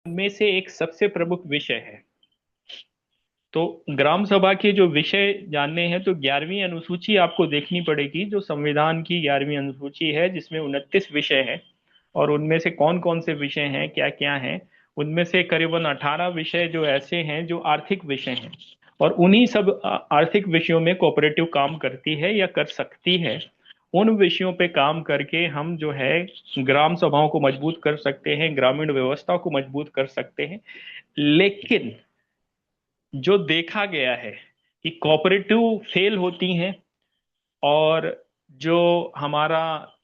में से एक सबसे प्रमुख विषय है। तो ग्राम सभा के जो विषय जानने हैं तो 11वीं अनुसूची आपको देखनी पड़ेगी, जो संविधान की 11वीं अनुसूची है, जिसमें 29 विषय हैं। और उनमें से कौन कौन से विषय हैं, क्या क्या हैं। उनमें से करीबन 18 विषय जो ऐसे हैं जो आर्थिक विषय हैं। और उन्हीं सब आर्थिक विषयों में कोऑपरेटिव काम करती है या कर सकती है। उन विषयों पे काम करके हम जो है ग्राम सभाओं को मजबूत कर सकते हैं, ग्रामीण व्यवस्था को मजबूत कर सकते हैं। लेकिन जो देखा गया है कि कोऑपरेटिव फेल होती हैं, और जो हमारा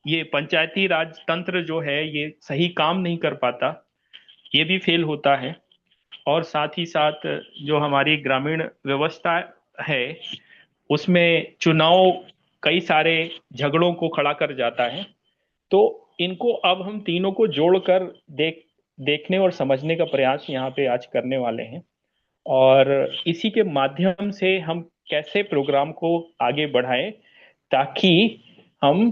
ये पंचायती राज तंत्र जो है ये सही काम नहीं कर पाता, ये भी फेल होता है। और साथ ही साथ जो हमारी ग्रामीण व्यवस्था है उसमें चुनाव कई सारे झगड़ों को खड़ा कर जाता है। तो इनको अब हम तीनों को जोड़कर देखने और समझने का प्रयास यहाँ पे आज करने वाले हैं। और इसी के माध्यम से हम कैसे प्रोग्राम को आगे बढ़ाएं, ताकि हम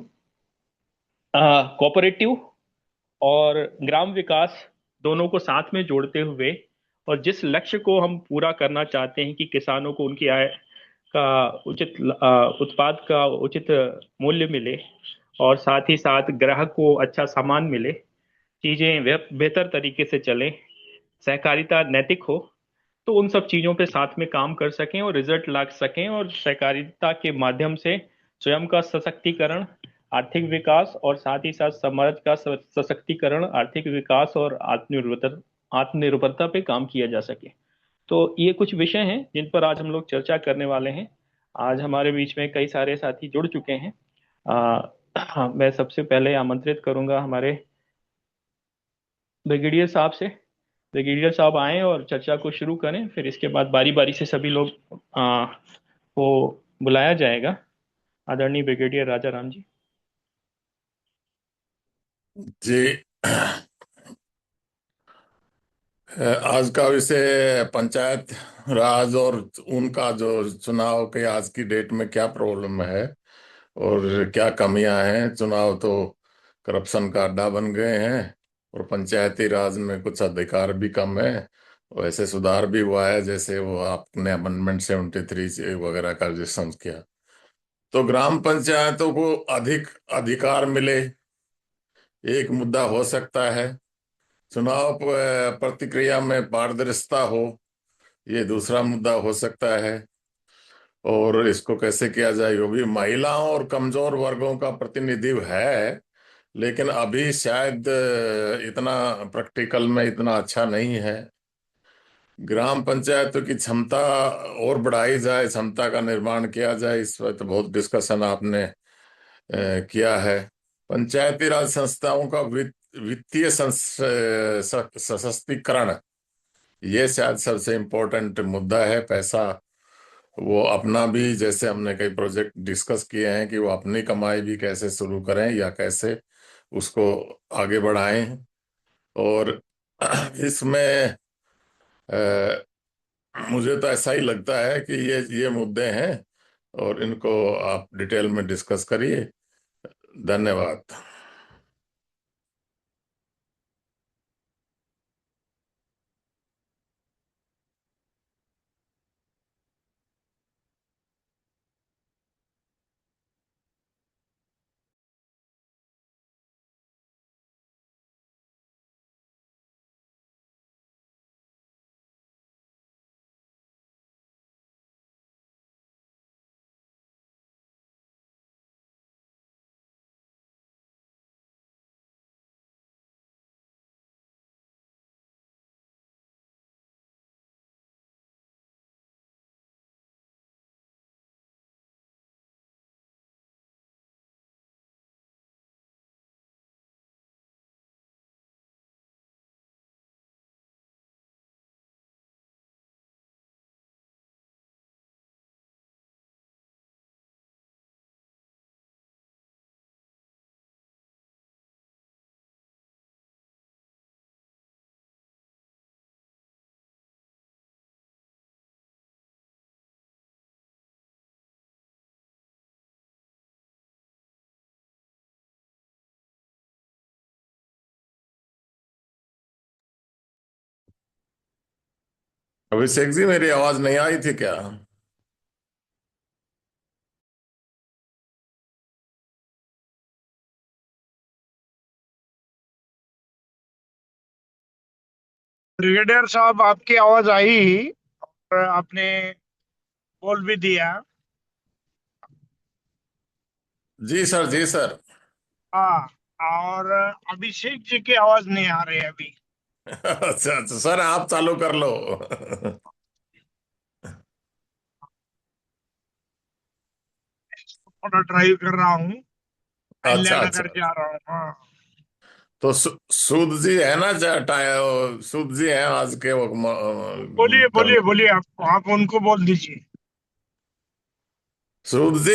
कोऑपरेटिव और ग्राम विकास दोनों को साथ में जोड़ते हुए, और जिस लक्ष्य को हम पूरा करना चाहते हैं कि किसानों को उनकी आय का उचित उत्पाद का उचित मूल्य मिले, और साथ ही साथ ग्राहक को अच्छा सामान मिले, चीजें बेहतर तरीके से चलें, सहकारिता नैतिक हो, तो उन सब चीजों पे साथ में काम कर सकें और रिजल्ट ला सकें, और सहकारिता के माध्यम से स्वयं का सशक्तिकरण, आर्थिक विकास, और साथ ही साथ समाज का सशक्तिकरण, आर्थिक विकास और आत्मनिर्भरता आत्मनिर्भरता पे काम किया जा सके। तो ये कुछ विषय हैं जिन पर आज हम लोग चर्चा करने वाले हैं। आज हमारे बीच में कई सारे साथी जुड़ चुके हैं। मैं सबसे पहले आमंत्रित करूंगा हमारे ब्रिगेडियर साहब से। ब्रिगेडियर साहब आए और चर्चा को शुरू करें, फिर इसके बाद बारी बारी से सभी लोग को बुलाया जाएगा। आदरणीय ब्रिगेडियर राजा राम जी। जी। आज का विषय पंचायत राज और उनका जो चुनाव के आज की डेट में क्या प्रॉब्लम है और क्या कमियां हैं। चुनाव तो करप्शन का अड्डा बन गए हैं और पंचायती राज में कुछ अधिकार भी कम है। वैसे सुधार भी हुआ है, जैसे वो आपने अमेंडमेंट 73 वगैरह का रजिस्ट्रेशन किया तो ग्राम पंचायतों को अधिक अधिकार मिले, एक मुद्दा हो सकता है। चुनाव प्रतिक्रिया में पारदर्शिता हो, ये दूसरा मुद्दा हो सकता है। और इसको कैसे किया जाए, वो भी महिलाओं और कमजोर वर्गों का प्रतिनिधित्व है, लेकिन अभी शायद इतना प्रैक्टिकल में इतना अच्छा नहीं है। ग्राम पंचायतों की क्षमता और बढ़ाई जाए, क्षमता का निर्माण किया जाए, इस पर तो बहुत डिस्कशन आपने किया है। पंचायती राज संस्थाओं का वित्तीय सशक्तिकरण, ये शायद सबसे इम्पोर्टेंट मुद्दा है। पैसा वो अपना भी, जैसे हमने कई प्रोजेक्ट डिस्कस किए हैं कि वो अपनी कमाई भी कैसे शुरू करें या कैसे उसको आगे बढ़ाएं। और इसमें मुझे तो ऐसा ही लगता है कि ये मुद्दे हैं और इनको आप डिटेल में डिस्कस करिए। धन्यवाद। अभिषेक जी, मेरी आवाज नहीं आई थी क्या? ब्रिगेडियर साहब, आपकी आवाज आई ही और आपने बोल भी दिया। जी सर, जी सर। हाँ। और अभिषेक जी की आवाज नहीं आ रही है अभी। अच्छा अच्छा सर, आप चालू कर लो। थोड़ा ड्राइव कर रहा हूँ। अच्छा नगर अच्छा। जा रहा हूँ। हाँ। तो सूद जी है ना, सूद जी हैं आज के वो बोलिए कर्म। बोलिए बोलिए, आप उनको बोल दीजिए। सूद जी,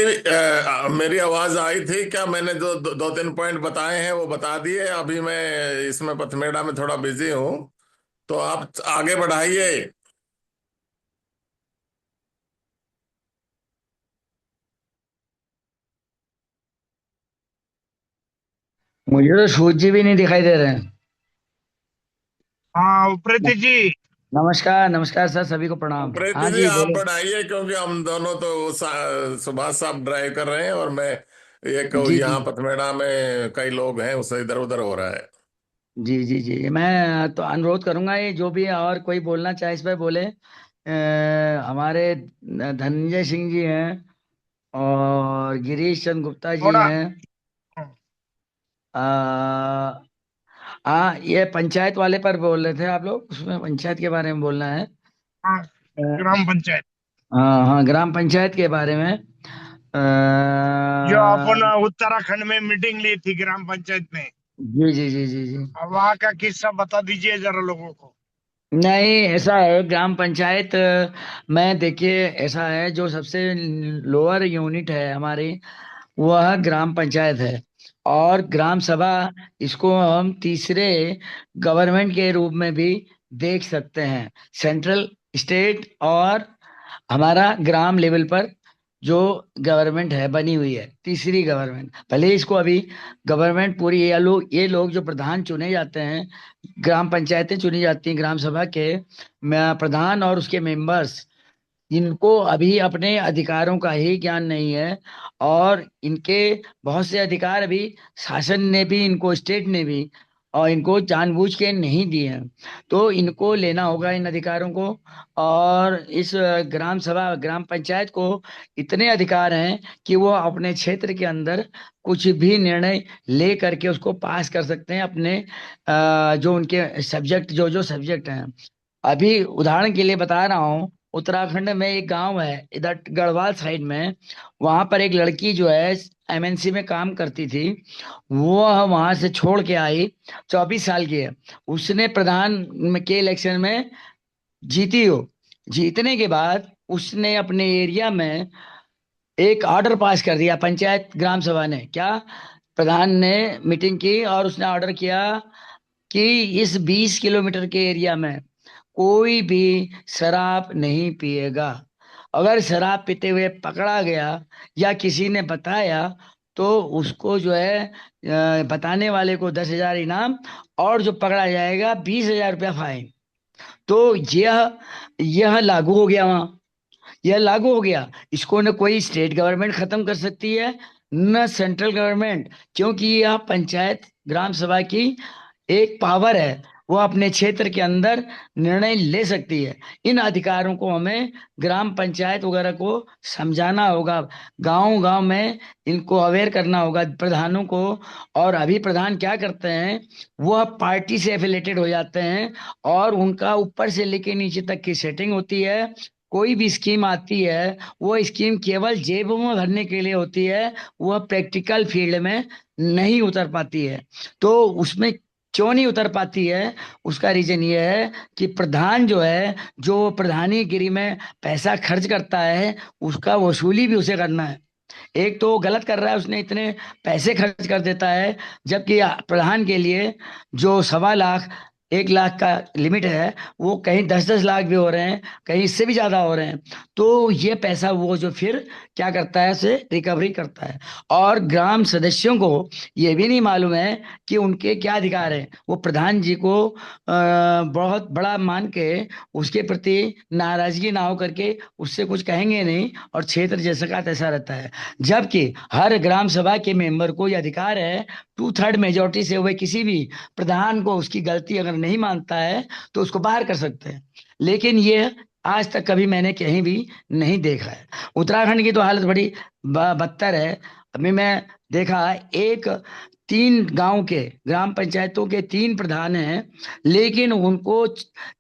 मेरी आवाज आई थी क्या? मैंने जो दो तीन पॉइंट बताए हैं वो बता दिए। अभी मैं इसमें पथमेड़ा में थोड़ा बिजी हूँ, तो आप आगे बढ़ाइए। मुझे तो सूरज जी भी नहीं दिखाई दे रहे हैं। हाँ, उप्रेती जी। नमस्कार नमस्कार सर, सभी को प्रणाम। प्रीति हाँ जी, जी आप बोलो। बढ़ाइए, क्योंकि हम दोनों तो सुभाष साहब ड्राइव कर रहे हैं, और मैं एक जी जी यहाँ पथमेड़ा में कई लोग हैं, उससे इधर उधर हो रहा है। जी जी जी, मैं तो अनुरोध करूंगा ये जो भी और कोई बोलना चाहे इस पर बोले। हमारे धनंजय सिंह जी हैं और गिरीश चंद्र गुप्ता जी थोड़ा। हैं। हाँ। आ, ये पंचायत वाले पर बोल रहे थे आप लोग, उसमें पंचायत के बारे में बोलना है। हाँ, ग्राम पंचायत। हाँ हाँ, ग्राम पंचायत के बारे में। जो अपन उत्तराखंड में मीटिंग ली थी ग्राम पंचायत में। जी जी जी जी जी। अब वहाँ का किस्सा बता दीजिए जरा लोगों को। नहीं, ऐसा है ग्राम पंचायत में, देखिए ऐसा है, जो सबसे लोअर यूनिट है हमारी वह ग्राम पंचायत है। और ग्राम सभा, इसको हम तीसरे गवर्नमेंट के रूप में भी देख सकते हैं। सेंट्रल, स्टेट और हमारा ग्राम लेवल पर जो गवर्नमेंट है बनी हुई है, तीसरी गवर्नमेंट। भले ही इसको अभी गवर्नमेंट पूरी, ये लोग जो प्रधान चुने जाते हैं, ग्राम पंचायतें चुनी जाती हैं, ग्राम सभा के प्रधान और उसके मेंबर्स, इनको अभी अपने अधिकारों का ही ज्ञान नहीं है। और इनके बहुत से अधिकार अभी शासन ने भी इनको, स्टेट ने भी, और इनको जानबूझ के नहीं दिए हैं। तो इनको लेना होगा इन अधिकारों को। और इस ग्राम सभा, ग्राम पंचायत को इतने अधिकार हैं कि वो अपने क्षेत्र के अंदर कुछ भी निर्णय ले करके उसको पास कर सकते हैं अपने जो उनके सब्जेक्ट, जो जो सब्जेक्ट हैं। अभी उदाहरण के लिए बता रहा हूँ, उत्तराखंड में एक गांव है इधर गढ़वाल साइड में। वहां पर एक लड़की जो है एमएनसी में काम करती थी, वो वहां से छोड़ के आई। 24 साल की है। उसने प्रधान के इलेक्शन में जीती हो। जीतने के बाद उसने अपने एरिया में एक ऑर्डर पास कर दिया। पंचायत ग्राम सभा ने क्या, प्रधान ने मीटिंग की और उसने ऑर्डर किया कि इस 20 किलोमीटर के एरिया में कोई भी शराब नहीं पिएगा। अगर शराब पीते हुए पकड़ा गया या किसी ने बताया, तो उसको जो है बताने वाले को 10,000 इनाम, और जो पकड़ा जाएगा 20,000 रुपया फाइन। तो यह लागू हो गया वहां। यह लागू हो गया। इसको न कोई स्टेट गवर्नमेंट खत्म कर सकती है, न सेंट्रल गवर्नमेंट, क्योंकि यह पंचायत ग्राम सभा की एक पावर है। वो अपने क्षेत्र के अंदर निर्णय ले सकती है। इन अधिकारों को हमें ग्राम पंचायत वगैरह को समझाना होगा, गांव गांव में इनको अवेयर करना होगा प्रधानों को। और अभी प्रधान क्या करते हैं, वह पार्टी से एफिलेटेड हो जाते हैं, और उनका ऊपर से लेके नीचे तक की सेटिंग होती है। कोई भी स्कीम आती है, वो स्कीम केवल जेब में भरने के लिए होती है, वह प्रैक्टिकल फील्ड में नहीं उतर पाती है। तो उसमें क्यों नहीं उतर पाती है, उसका रीजन ये है कि प्रधान जो है, जो प्रधानीगिरी में पैसा खर्च करता है, उसका वसूली भी उसे करना है। एक तो वो गलत कर रहा है, उसने इतने पैसे खर्च कर देता है, जबकि प्रधान के लिए जो 1.25 लाख 1 लाख का लिमिट है, वो कहीं 10-10 लाख भी हो रहे हैं, कहीं इससे भी ज्यादा हो रहे हैं। तो ये पैसा वो जो फिर क्या करता है, उसे रिकवरी करता है। और ग्राम सदस्यों को ये भी नहीं मालूम है कि उनके क्या अधिकार हैं। वो प्रधान जी को बहुत बड़ा मान के उसके प्रति नाराजगी ना हो करके उससे कुछ कहेंगे नहीं, और क्षेत्र जैसा का तैसा रहता है। जबकि हर ग्राम सभा के मेंबर को यह अधिकार है, 2/3 मेजोरिटी से हुए किसी भी प्रधान को उसकी गलती अगर नहीं मानता है तो उसको बाहर कर सकते हैं। लेकिन ये आज तक कभी मैंने कहीं भी नहीं देखा है। उत्तराखंड की तो हालत बड़ी बदतर है। अभी मैं देखा, एक 3 गांव के ग्राम पंचायतों के 3 प्रधान हैं, लेकिन उनको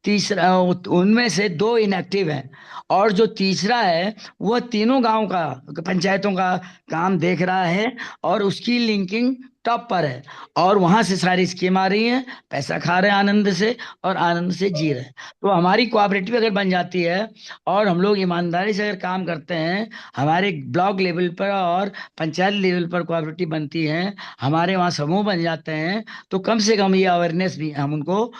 तीसरा, उनमें से 2 इनएक्टिव हैं। और जो तीसरा है वह तीनों गांव का पंचायतों का काम देख रहा है, और उसकी लिंकिंग टॉप पर है। और वहां से सारी स्कीम आ रही हैं, पैसा खा रहे हैं आनंद से, और आनंद से जी रहे हैं। तो हमारी कोऑपरेटिव अगर बन जाती है और हम लोग ईमानदारी से अगर काम करते हैं, हमारे ब्लॉक लेवल पर और पंचायत लेवल पर कोऑपरेटिव बनती है, हमारे वहाँ समूह बन जाते हैं, तो कम से कम ये अवेयरनेस भी हम उनको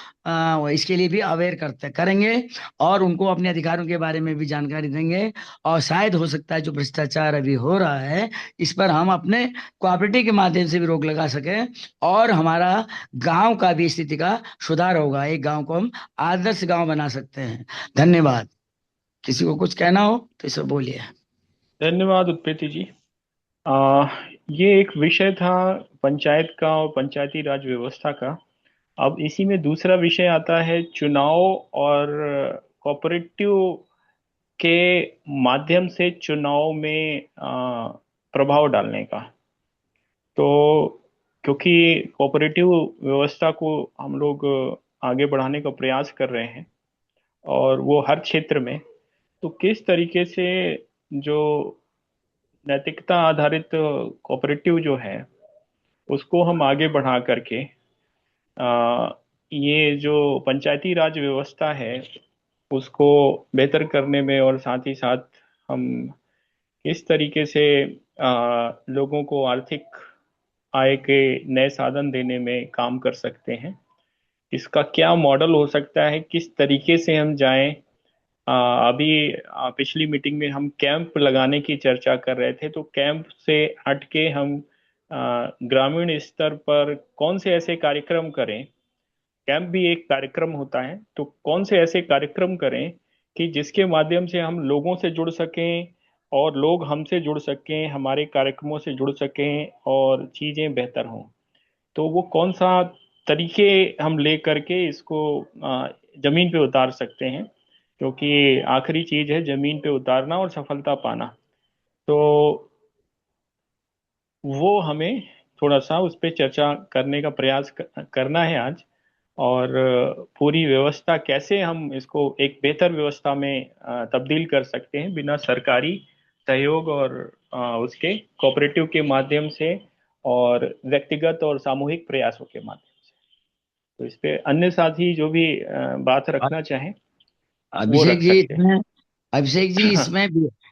इसके लिए भी अवेयर करते करेंगे, और उनको अपने अधिकारों के बारे में भी जानकारी देंगे। और शायद हो सकता है जो भ्रष्टाचार अभी हो रहा है, इस पर हम अपने कोऑपरेटिव के माध्यम से भी रोक लगा सकें, और हमारा गांव का भी स्थिति का सुधार होगा। एक गांव को हम आदर्श गांव बना सकते हैं। धन्यवाद। किसी को कुछ कहना हो तो इसे बोलिए। धन्यवाद उत्पत्ति जी। आ, ये एक विषय था पंचायत का और पंचायती राज व्यवस्था का। अब इसी में दूसरा विषय आता है चुनाव और कोऑपरेटिव के माध्यम से चुनाव में प्रभाव डालने का। तो क्योंकि कोऑपरेटिव व्यवस्था को हम लोग आगे बढ़ाने का प्रयास कर रहे हैं, और वो हर क्षेत्र में, तो किस तरीके से जो नैतिकता आधारित कोऑपरेटिव जो है उसको हम आगे बढ़ा करके आ, ये जो पंचायती राज व्यवस्था है उसको बेहतर करने में, और साथ ही साथ हम किस तरीके से लोगों को आर्थिक आय के नए साधन देने में काम कर सकते हैं, इसका क्या मॉडल हो सकता है, किस तरीके से हम जाएं। अभी पिछली मीटिंग में हम कैंप लगाने की चर्चा कर रहे थे, तो कैंप से हट के हम ग्रामीण स्तर पर कौन से ऐसे कार्यक्रम करें। कैंप भी एक कार्यक्रम होता है, तो कौन से ऐसे कार्यक्रम करें कि जिसके माध्यम से हम लोगों से जुड़ सकें और लोग हमसे जुड़ सकें, हमारे कार्यक्रमों से जुड़ सकें और चीजें बेहतर हों। तो वो कौन सा तरीके हम ले करके इसको जमीन पे उतार सकते हैं, क्योंकि आखिरी चीज है जमीन पे उतारना और सफलता पाना। तो वो हमें थोड़ा सा उस पर चर्चा करने का प्रयास करना है आज। और पूरी व्यवस्था कैसे हम इसको एक बेहतर व्यवस्था में तब्दील कर सकते हैं बिना सरकारी सहयोग और उसके कोऑपरेटिव के माध्यम से और व्यक्तिगत और सामूहिक प्रयासों के माध्यम से। तो इस पे अन्य साथी जो भी बात रखना चाहें वो अभिषेक रख जी सकते हैं। इसमें अभिषेक जी इसमें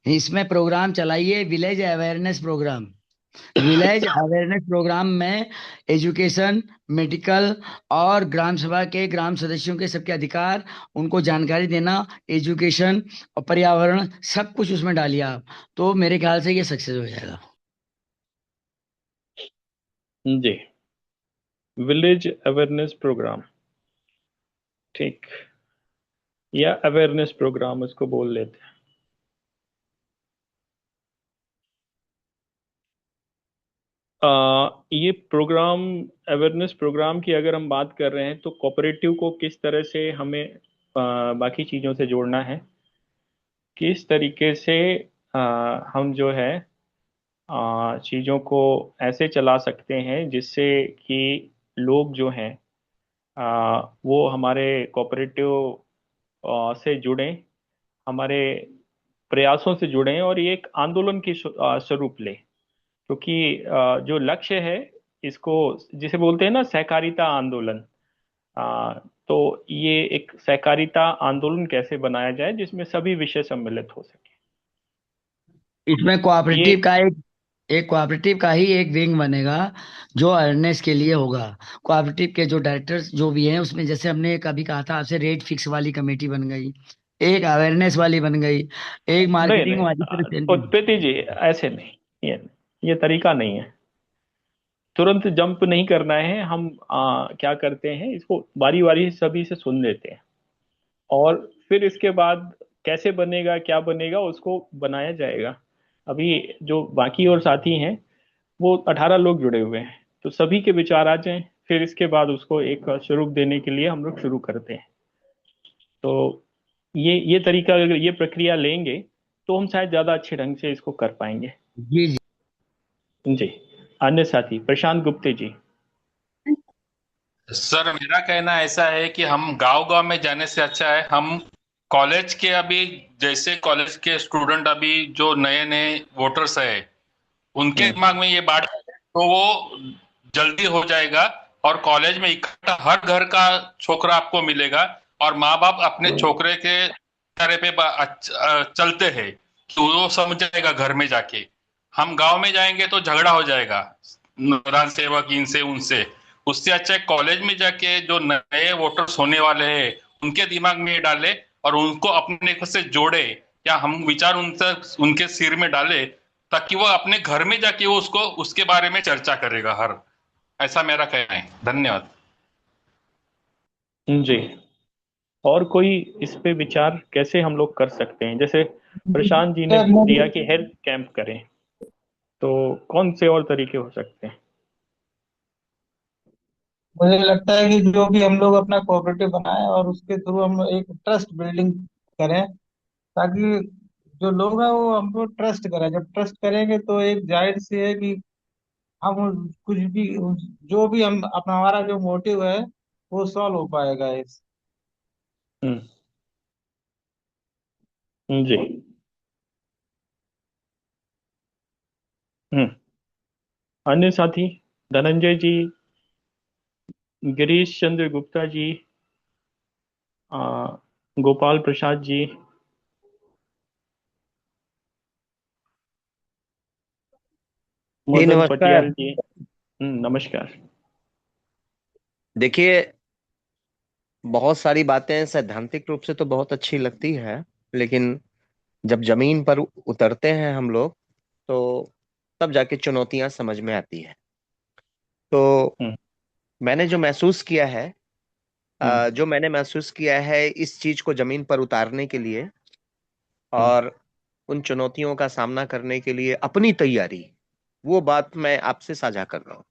इसमें प्रोग्राम चलाइए, village awareness program. Village awareness program में एजुकेशन, मेडिकल, और ग्राम सभा के ग्राम सदस्यों के सबके अधिकार, उनको जानकारी देना, एजुकेशन और पर्यावरण, सब कुछ उसमें डालिए आप, तो मेरे ख्याल से ये सक्सेस हो जाएगा। जी, विलेज अवेयरनेस प्रोग्राम, ठीक, या अवेयरनेस प्रोग्राम उसको बोल लेते हैं। ये प्रोग्राम, अवेयरनेस प्रोग्राम की अगर हम बात कर रहे हैं, तो कोऑपरेटिव को किस तरह से हमें बाकी चीज़ों से जोड़ना है, किस तरीके से हम जो है चीज़ों को ऐसे चला सकते हैं जिससे कि लोग जो हैं वो हमारे कोऑपरेटिव से जुड़ें, हमारे प्रयासों से जुड़ें, और ये एक आंदोलन की स्वरूप ले। क्योंकि जो लक्ष्य है इसको, जिसे बोलते हैं ना सहकारिता आंदोलन, आ, तो ये एक सहकारिता आंदोलन कैसे बनाया जाए जिसमें सभी विषय सम्मिलित हो सके। इसमें ये कोऑपरेटिव का एक एक कोऑपरेटिव का ही एक विंग बनेगा जो अवेयरनेस के लिए होगा। कोऑपरेटिव के जो डायरेक्टर्स जो भी हैं उसमें, जैसे हमने कभी कहा था आपसे, रेट फिक्स वाली कमेटी बन गई, एक अवेयरनेस वाली बन गई, एक नहीं मार्केटिंग नहीं, वाली प्रेजेंटिंग। उत्पत्ति जी ऐसे नहीं, ये तरीका नहीं है। तुरंत जंप नहीं करना है। हम क्या करते हैं, इसको बारी बारी सभी से सुन लेते हैं, और फिर इसके बाद कैसे बनेगा क्या बनेगा उसको बनाया जाएगा। अभी जो बाकी और साथी हैं, वो 18 लोग जुड़े हुए हैं, तो सभी के विचार आ जाएं, फिर इसके बाद उसको एक स्वरूप देने के लिए हम लोग शुरू करते हैं। तो ये तरीका, अगर ये प्रक्रिया लेंगे तो हम शायद ज्यादा अच्छे ढंग से इसको कर पाएंगे। जी जी। जी। अन्य साथी प्रशांत गुप्ते जी। सर मेरा कहना ऐसा है कि हम गांव गांव में जाने से अच्छा है हम कॉलेज के अभी जैसे कॉलेज के स्टूडेंट अभी जो नए नए वोटर्स है उनके हम्म। दिमाग में ये बात है, तो वो जल्दी हो जाएगा। और कॉलेज में इकट्ठा हर घर का छोकरा आपको मिलेगा और माँ बाप अपने छोकरे के इशारे पे चलते हैं कि वो समझ जाएगा घर में जाके। हम गांव में जाएंगे तो झगड़ा हो जाएगा राज सेवक इनसे उनसे। उससे अच्छा है कॉलेज में जाके जो नए वोटर्स होने वाले हैं उनके दिमाग में ये डाले और उनको अपने से जोड़े, या हम विचार उनसे उनके सिर में डाले ताकि वो अपने घर में जाके वो उसको उसके बारे में चर्चा करेगा हर। ऐसा मेरा कहना है। धन्यवाद। जी। और कोई इस पे विचार कैसे हम लोग कर सकते हैं? जैसे प्रशांत जी ने सर दिया कि हेल्थ कैंप करें, तो कौन से और तरीके हो सकते हैं? मुझे लगता है कि जो भी हम लोग अपना कोऑपरेटिव बनाएं और उसके थ्रू हम एक ट्रस्ट बिल्डिंग करें, ताकि जो लोग हैं वो हमको ट्रस्ट करें। जब ट्रस्ट करेंगे तो एक जाहिर सी है कि हम कुछ भी, जो भी हम अपना हमारा जो मोटिव है वो सॉल्व हो पाएगा इस। हम्म। जी। हम्म। अन्य साथी धनंजय जी, गिरीश चंद्र गुप्ता जी, आ, गोपाल प्रसाद जी। जी मदन नमस्कार। पटियाल जी। नमस्कार। देखिए, बहुत सारी बातें सैद्धांतिक रूप से तो बहुत अच्छी लगती है, लेकिन जब जमीन पर उतरते हैं हम लोग तो तब जाके चुनौतियां समझ में आती है। तो हम्म। मैंने जो महसूस किया है, हम्म। इस चीज को जमीन पर उतारने के लिए हम्म। और उन चुनौतियों का सामना करने के लिए अपनी तैयारी, वो बात मैं आपसे साझा कर रहा हूँ।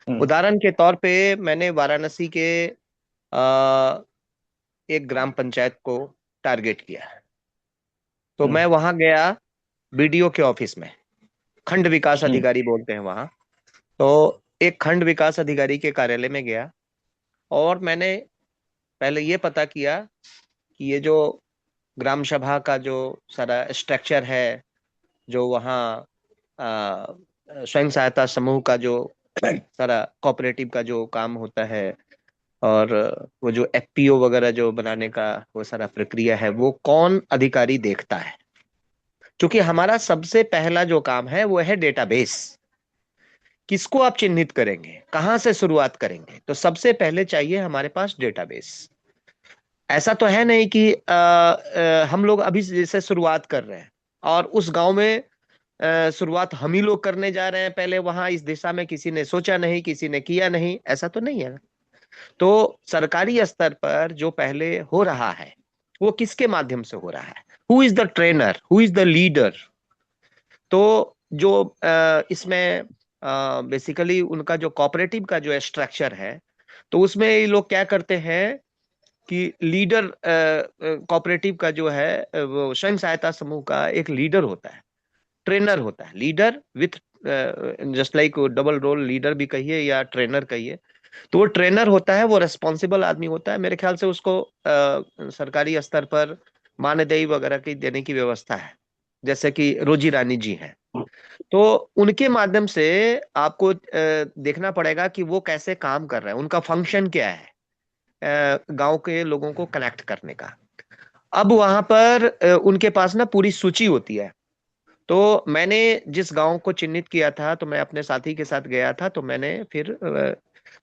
हम्म। उदाहरण के तौर पे मैंने वाराणसी के आ, एक ग्राम पंचायत को टारगेट किया है। तो हम्म। मैं वहां गया बीडीओ के ऑफिस में, खंड विकास हम्म। अधिकारी बोलते हैं वहां। तो एक खंड विकास अधिकारी के कार्यालय में गया और मैंने पहले ये पता किया कि ये जो ग्राम सभा का जो सारा स्ट्रक्चर है, जो वहाँ स्वयं सहायता समूह का जो सारा कोऑपरेटिव का जो काम होता है, और वो जो एफपीओ वगैरह जो बनाने का वो सारा प्रक्रिया है, वो कौन अधिकारी देखता है। क्योंकि हमारा सबसे पहला जो काम है वो है डेटाबेस। किसको आप चिन्हित करेंगे, कहाँ से शुरुआत करेंगे, तो सबसे पहले चाहिए हमारे पास डेटाबेस। ऐसा तो है नहीं कि हम लोग अभी जैसे शुरुआत कर रहे हैं और उस गांव में शुरुआत हम ही लोग करने जा रहे हैं, पहले वहां इस दिशा में किसी ने सोचा नहीं, किसी ने किया नहीं, ऐसा तो नहीं है। तो सरकारी स्तर पर जो पहले हो रहा है वो किसके माध्यम से हो रहा है, who is the trainer, who is the leader. तो जो इसमें बेसिकली उनका जो कोऑपरेटिव का जो स्ट्रक्चर है, तो उसमें ये लोग क्या करते हैं कि लीडर, कोऑपरेटिव का जो है वो स्वयं सहायता समूह का एक लीडर होता है, ट्रेनर होता है। Leader with just like double role, leader भी कहिए या ट्रेनर कहिए। तो वो ट्रेनर होता है, वो रेस्पॉन्सिबल आदमी होता है। मेरे ख्याल से उसको सरकारी स्तर पर मानदेय वगैरह की देने की व्यवस्था है, जैसे कि रोजी रानी जी हैं। तो उनके माध्यम से आपको देखना पड़ेगा कि वो कैसे काम कर रहे हैं, उनका फंक्शन क्या है गांव के लोगों को कनेक्ट करने का। अब वहां पर उनके पास ना पूरी सूची होती है, तो मैंने जिस गांव को चिन्हित किया था, तो मैं अपने साथी के साथ गया था, तो मैंने फिर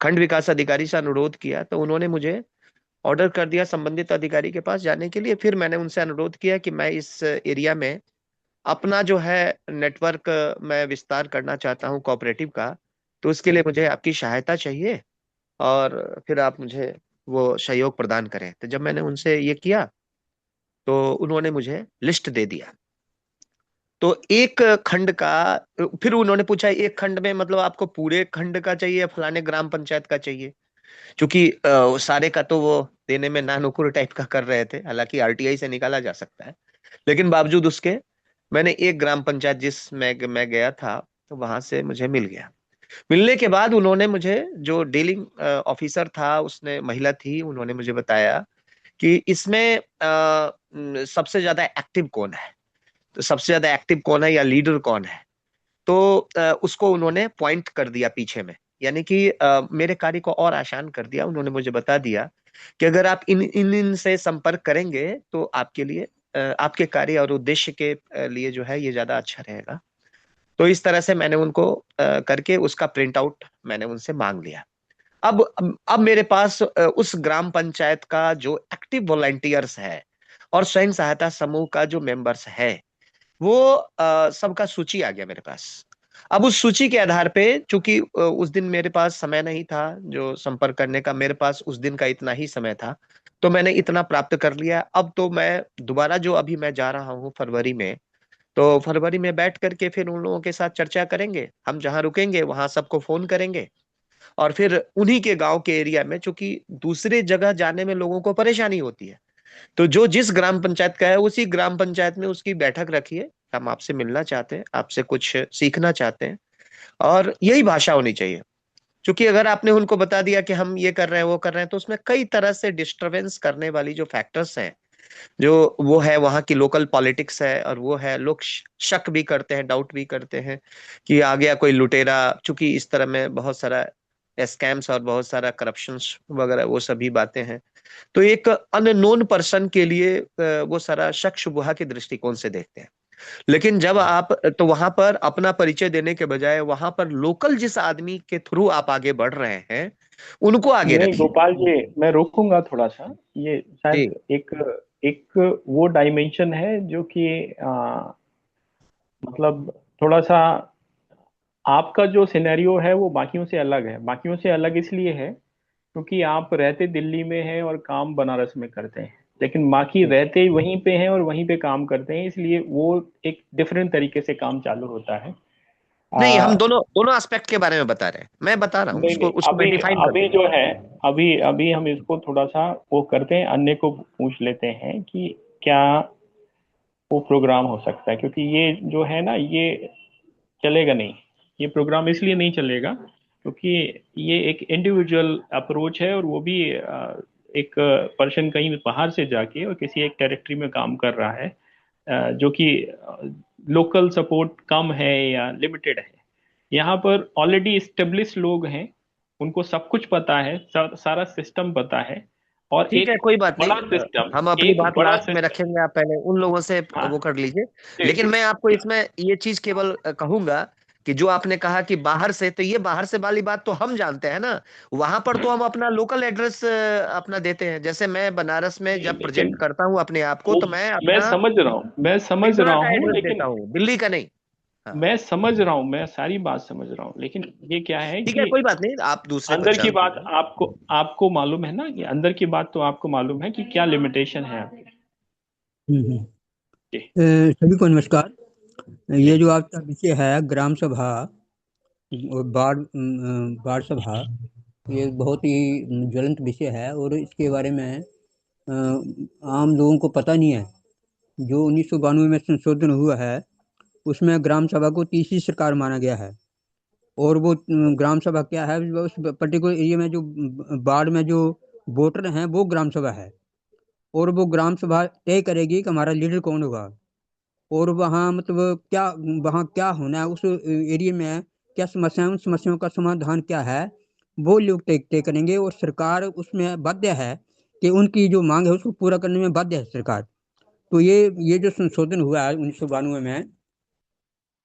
खंड विकास अधिकारी से अनुरोध किया, तो उन्होंने मुझे ऑर्डर कर दिया संबंधित अधिकारी के पास जाने के लिए। फिर मैंने उनसे अनुरोध किया कि मैं इस एरिया में अपना जो है नेटवर्क मैं विस्तार करना चाहता हूँ कोऑपरेटिव का, तो उसके लिए मुझे आपकी सहायता चाहिए और फिर आप मुझे वो सहयोग प्रदान करें। तो जब मैंने उनसे ये किया तो उन्होंने मुझे लिस्ट दे दिया। तो एक खंड का, फिर उन्होंने पूछा एक खंड में मतलब आपको पूरे खंड का चाहिए या फलाने ग्राम पंचायत का चाहिए, क्योंकि सारे का तो वो देने में नानुकुर टाइप का कर रहे थे, हालांकि आरटीआई से निकाला जा सकता है, लेकिन बावजूद उसके मैंने एक ग्राम पंचायत जिसमें मैं गया था तो वहां से मुझे मिल गया। मिलने के बाद उन्होंने मुझे, जो डीलिंग ऑफिसर था, उसने महिला थी, उन्होंने मुझे बताया कि इसमें सबसे ज्यादा एक्टिव कौन है, तो सबसे ज्यादा एक्टिव कौन है या लीडर कौन है। तो उसको उन्होंने पॉइंट कर दिया पीछे में, यानी कि मेरे कार्य को और आसान कर दिया। उन्होंने मुझे बता दिया कि अगर आप इन से संपर्क करेंगे तो आपके लिए आपके कार्य और उद्देश्य के लिए जो है ये ज्यादा अच्छा रहेगा। तो इस तरह से मैंने उनको करके उसका प्रिंट आउट मैंने उनसे मांग लिया। अब मेरे पास उस ग्राम पंचायत का जो एक्टिव वॉलंटियर्स है और स्वयं सहायता समूह का जो मेंबर्स है, वो सबका सूची आ गया मेरे पास। अब उस सूची के आधार पे, चूंकि उस दिन मेरे पास समय नहीं था जो संपर्क करने का, मेरे पास उस दिन का इतना ही समय था, तो मैंने इतना प्राप्त कर लिया। अब तो मैं दोबारा जो अभी मैं जा रहा हूँ फरवरी में, तो फरवरी में बैठ करके फिर उन लोगों के साथ चर्चा करेंगे, हम जहाँ रुकेंगे वहां सबको फोन करेंगे और फिर उन्हीं के गांव के एरिया में, चूंकि दूसरे जगह जाने में लोगों को परेशानी होती है, तो जो जिस ग्राम पंचायत का है उसी ग्राम पंचायत में उसकी बैठक रखिए। हम आपसे मिलना चाहते हैं, आपसे कुछ सीखना चाहते हैं, और यही भाषा होनी चाहिए। क्योंकि अगर आपने उनको बता दिया कि हम ये कर रहे हैं वो कर रहे हैं, तो उसमें कई तरह से डिस्टरबेंस करने वाली जो फैक्टर्स हैं, जो वो है वहाँ की लोकल पॉलिटिक्स है, और वो है लोग शक भी करते हैं, डाउट भी करते हैं कि आ गया कोई लुटेरा। चूंकि इस तरह में बहुत सारा स्कैम्स और बहुत सारा करप्शंस वगैरह वो सभी बातें हैं, तो एक अननोन पर्सन के लिए वो सारा शक शुबहा के दृष्टिकोण से देखते हैं। लेकिन जब आप, तो वहां पर अपना परिचय देने के बजाय वहां पर लोकल जिस आदमी के थ्रू आप आगे बढ़ रहे हैं उनको आगे नहीं रखिए। गोपाल जी, मैं रोकूंगा थोड़ा सा। ये जी शायद एक एक वो डायमेंशन है जो कि मतलब थोड़ा सा आपका जो सिनेरियो है वो बाकियों से अलग है। बाकियों से अलग इसलिए है क्योंकि आप रहते दिल्ली में हैं और काम बनारस में करते हैं, लेकिन बाकी रहते वहीं पे हैं और वहीं पे काम करते हैं, इसलिए वो एक डिफरेंट तरीके से काम चालू होता है। नहीं, हम आ, दोनों दोनों एस्पेक्ट के बारे में बता रहे हैं, मैं बता रहा हूँ नहीं उसको, नहीं, उसको मैं अभी डिफाइन कर अभी दूंगा। जो है, अभी अभी हम इसको थोड़ा सा वो करते हैं, अन्य को पूछ लेते हैं कि क्या वो प्रोग्राम हो सकता है, क्योंकि ये जो है ना ये चलेगा नहीं। ये प्रोग्राम इसलिए नहीं चलेगा क्योंकि ये एक इंडिविजुअल अप्रोच है, और वो भी एक पर्सन कहीं बाहर से जाके और किसी एक टेरिटरी में काम कर रहा है, जो कि लोकल सपोर्ट कम है या लिमिटेड है। यहाँ पर ऑलरेडी इस्टेब्लिश लोग हैं, उनको सब कुछ पता है, सारा सिस्टम पता है, और ठीक है, कोई बात नहीं, बड़ा सिस्टम हम अपनी एक बात बड़ा लास्ट में सिस्टम। रखेंगे, आप पहले उन लोगों से हाँ वो कर लीजिए। जी लेकिन जी मैं आपको इसमें ये चीज केवल कहूंगा कि जो आपने कहा कि बाहर से, तो ये बाहर से वाली बात तो हम जानते हैं ना। वहां पर तो हम अपना लोकल एड्रेस अपना देते हैं। जैसे मैं बनारस में जी, जब लेकिन प्रेजेंट करता हूँ अपने आप को, वो तो मैं मैं अपना समझ रहा हूँ, मैं समझ त्रिपुरा रहा का हूँ, एड्रेस देता लेकिन हूँ, दिल्ली का नहीं। हाँ, मैं समझ रहा हूँ, मैं सारी बात समझ रहा हूँ, लेकिन ये क्या है ठीक है, कि कोई बात नहीं, आप दूसरे अंदर की परेशान बात कीजिए। आपको आपको मालूम है ना, कि अंदर की बात तो आपको मालूम है कि क्या लिमिटेशन है आपकी। हम्म। जी सभी को नमस्कार। जी ये जो आपका विषय है ग्राम सभा और वार्ड सभा, ये बहुत ही ज्वलंत विषय है और इसके बारे में आम लोगों को पता नहीं है। जो 1992 में संशोधन हुआ है उसमें ग्राम सभा को तीसरी सरकार माना गया है। और वो ग्राम सभा क्या है, वो उस पर्टिकुलर एरिया में जो वार्ड में जो वोटर हैं वो ग्राम सभा है। और वो ग्राम सभा तय करेगी कि हमारा लीडर कौन होगा, और वहाँ मतलब क्या, वहाँ क्या होना है उस एरिया में, क्या समस्याएं, उन समस्याओं का समाधान क्या है, वो लोग तय तय करेंगे। और सरकार उसमें बाध्य है कि उनकी जो मांग है उसको पूरा करने में बाध्य है सरकार। तो ये जो संशोधन हुआ है 1992 में,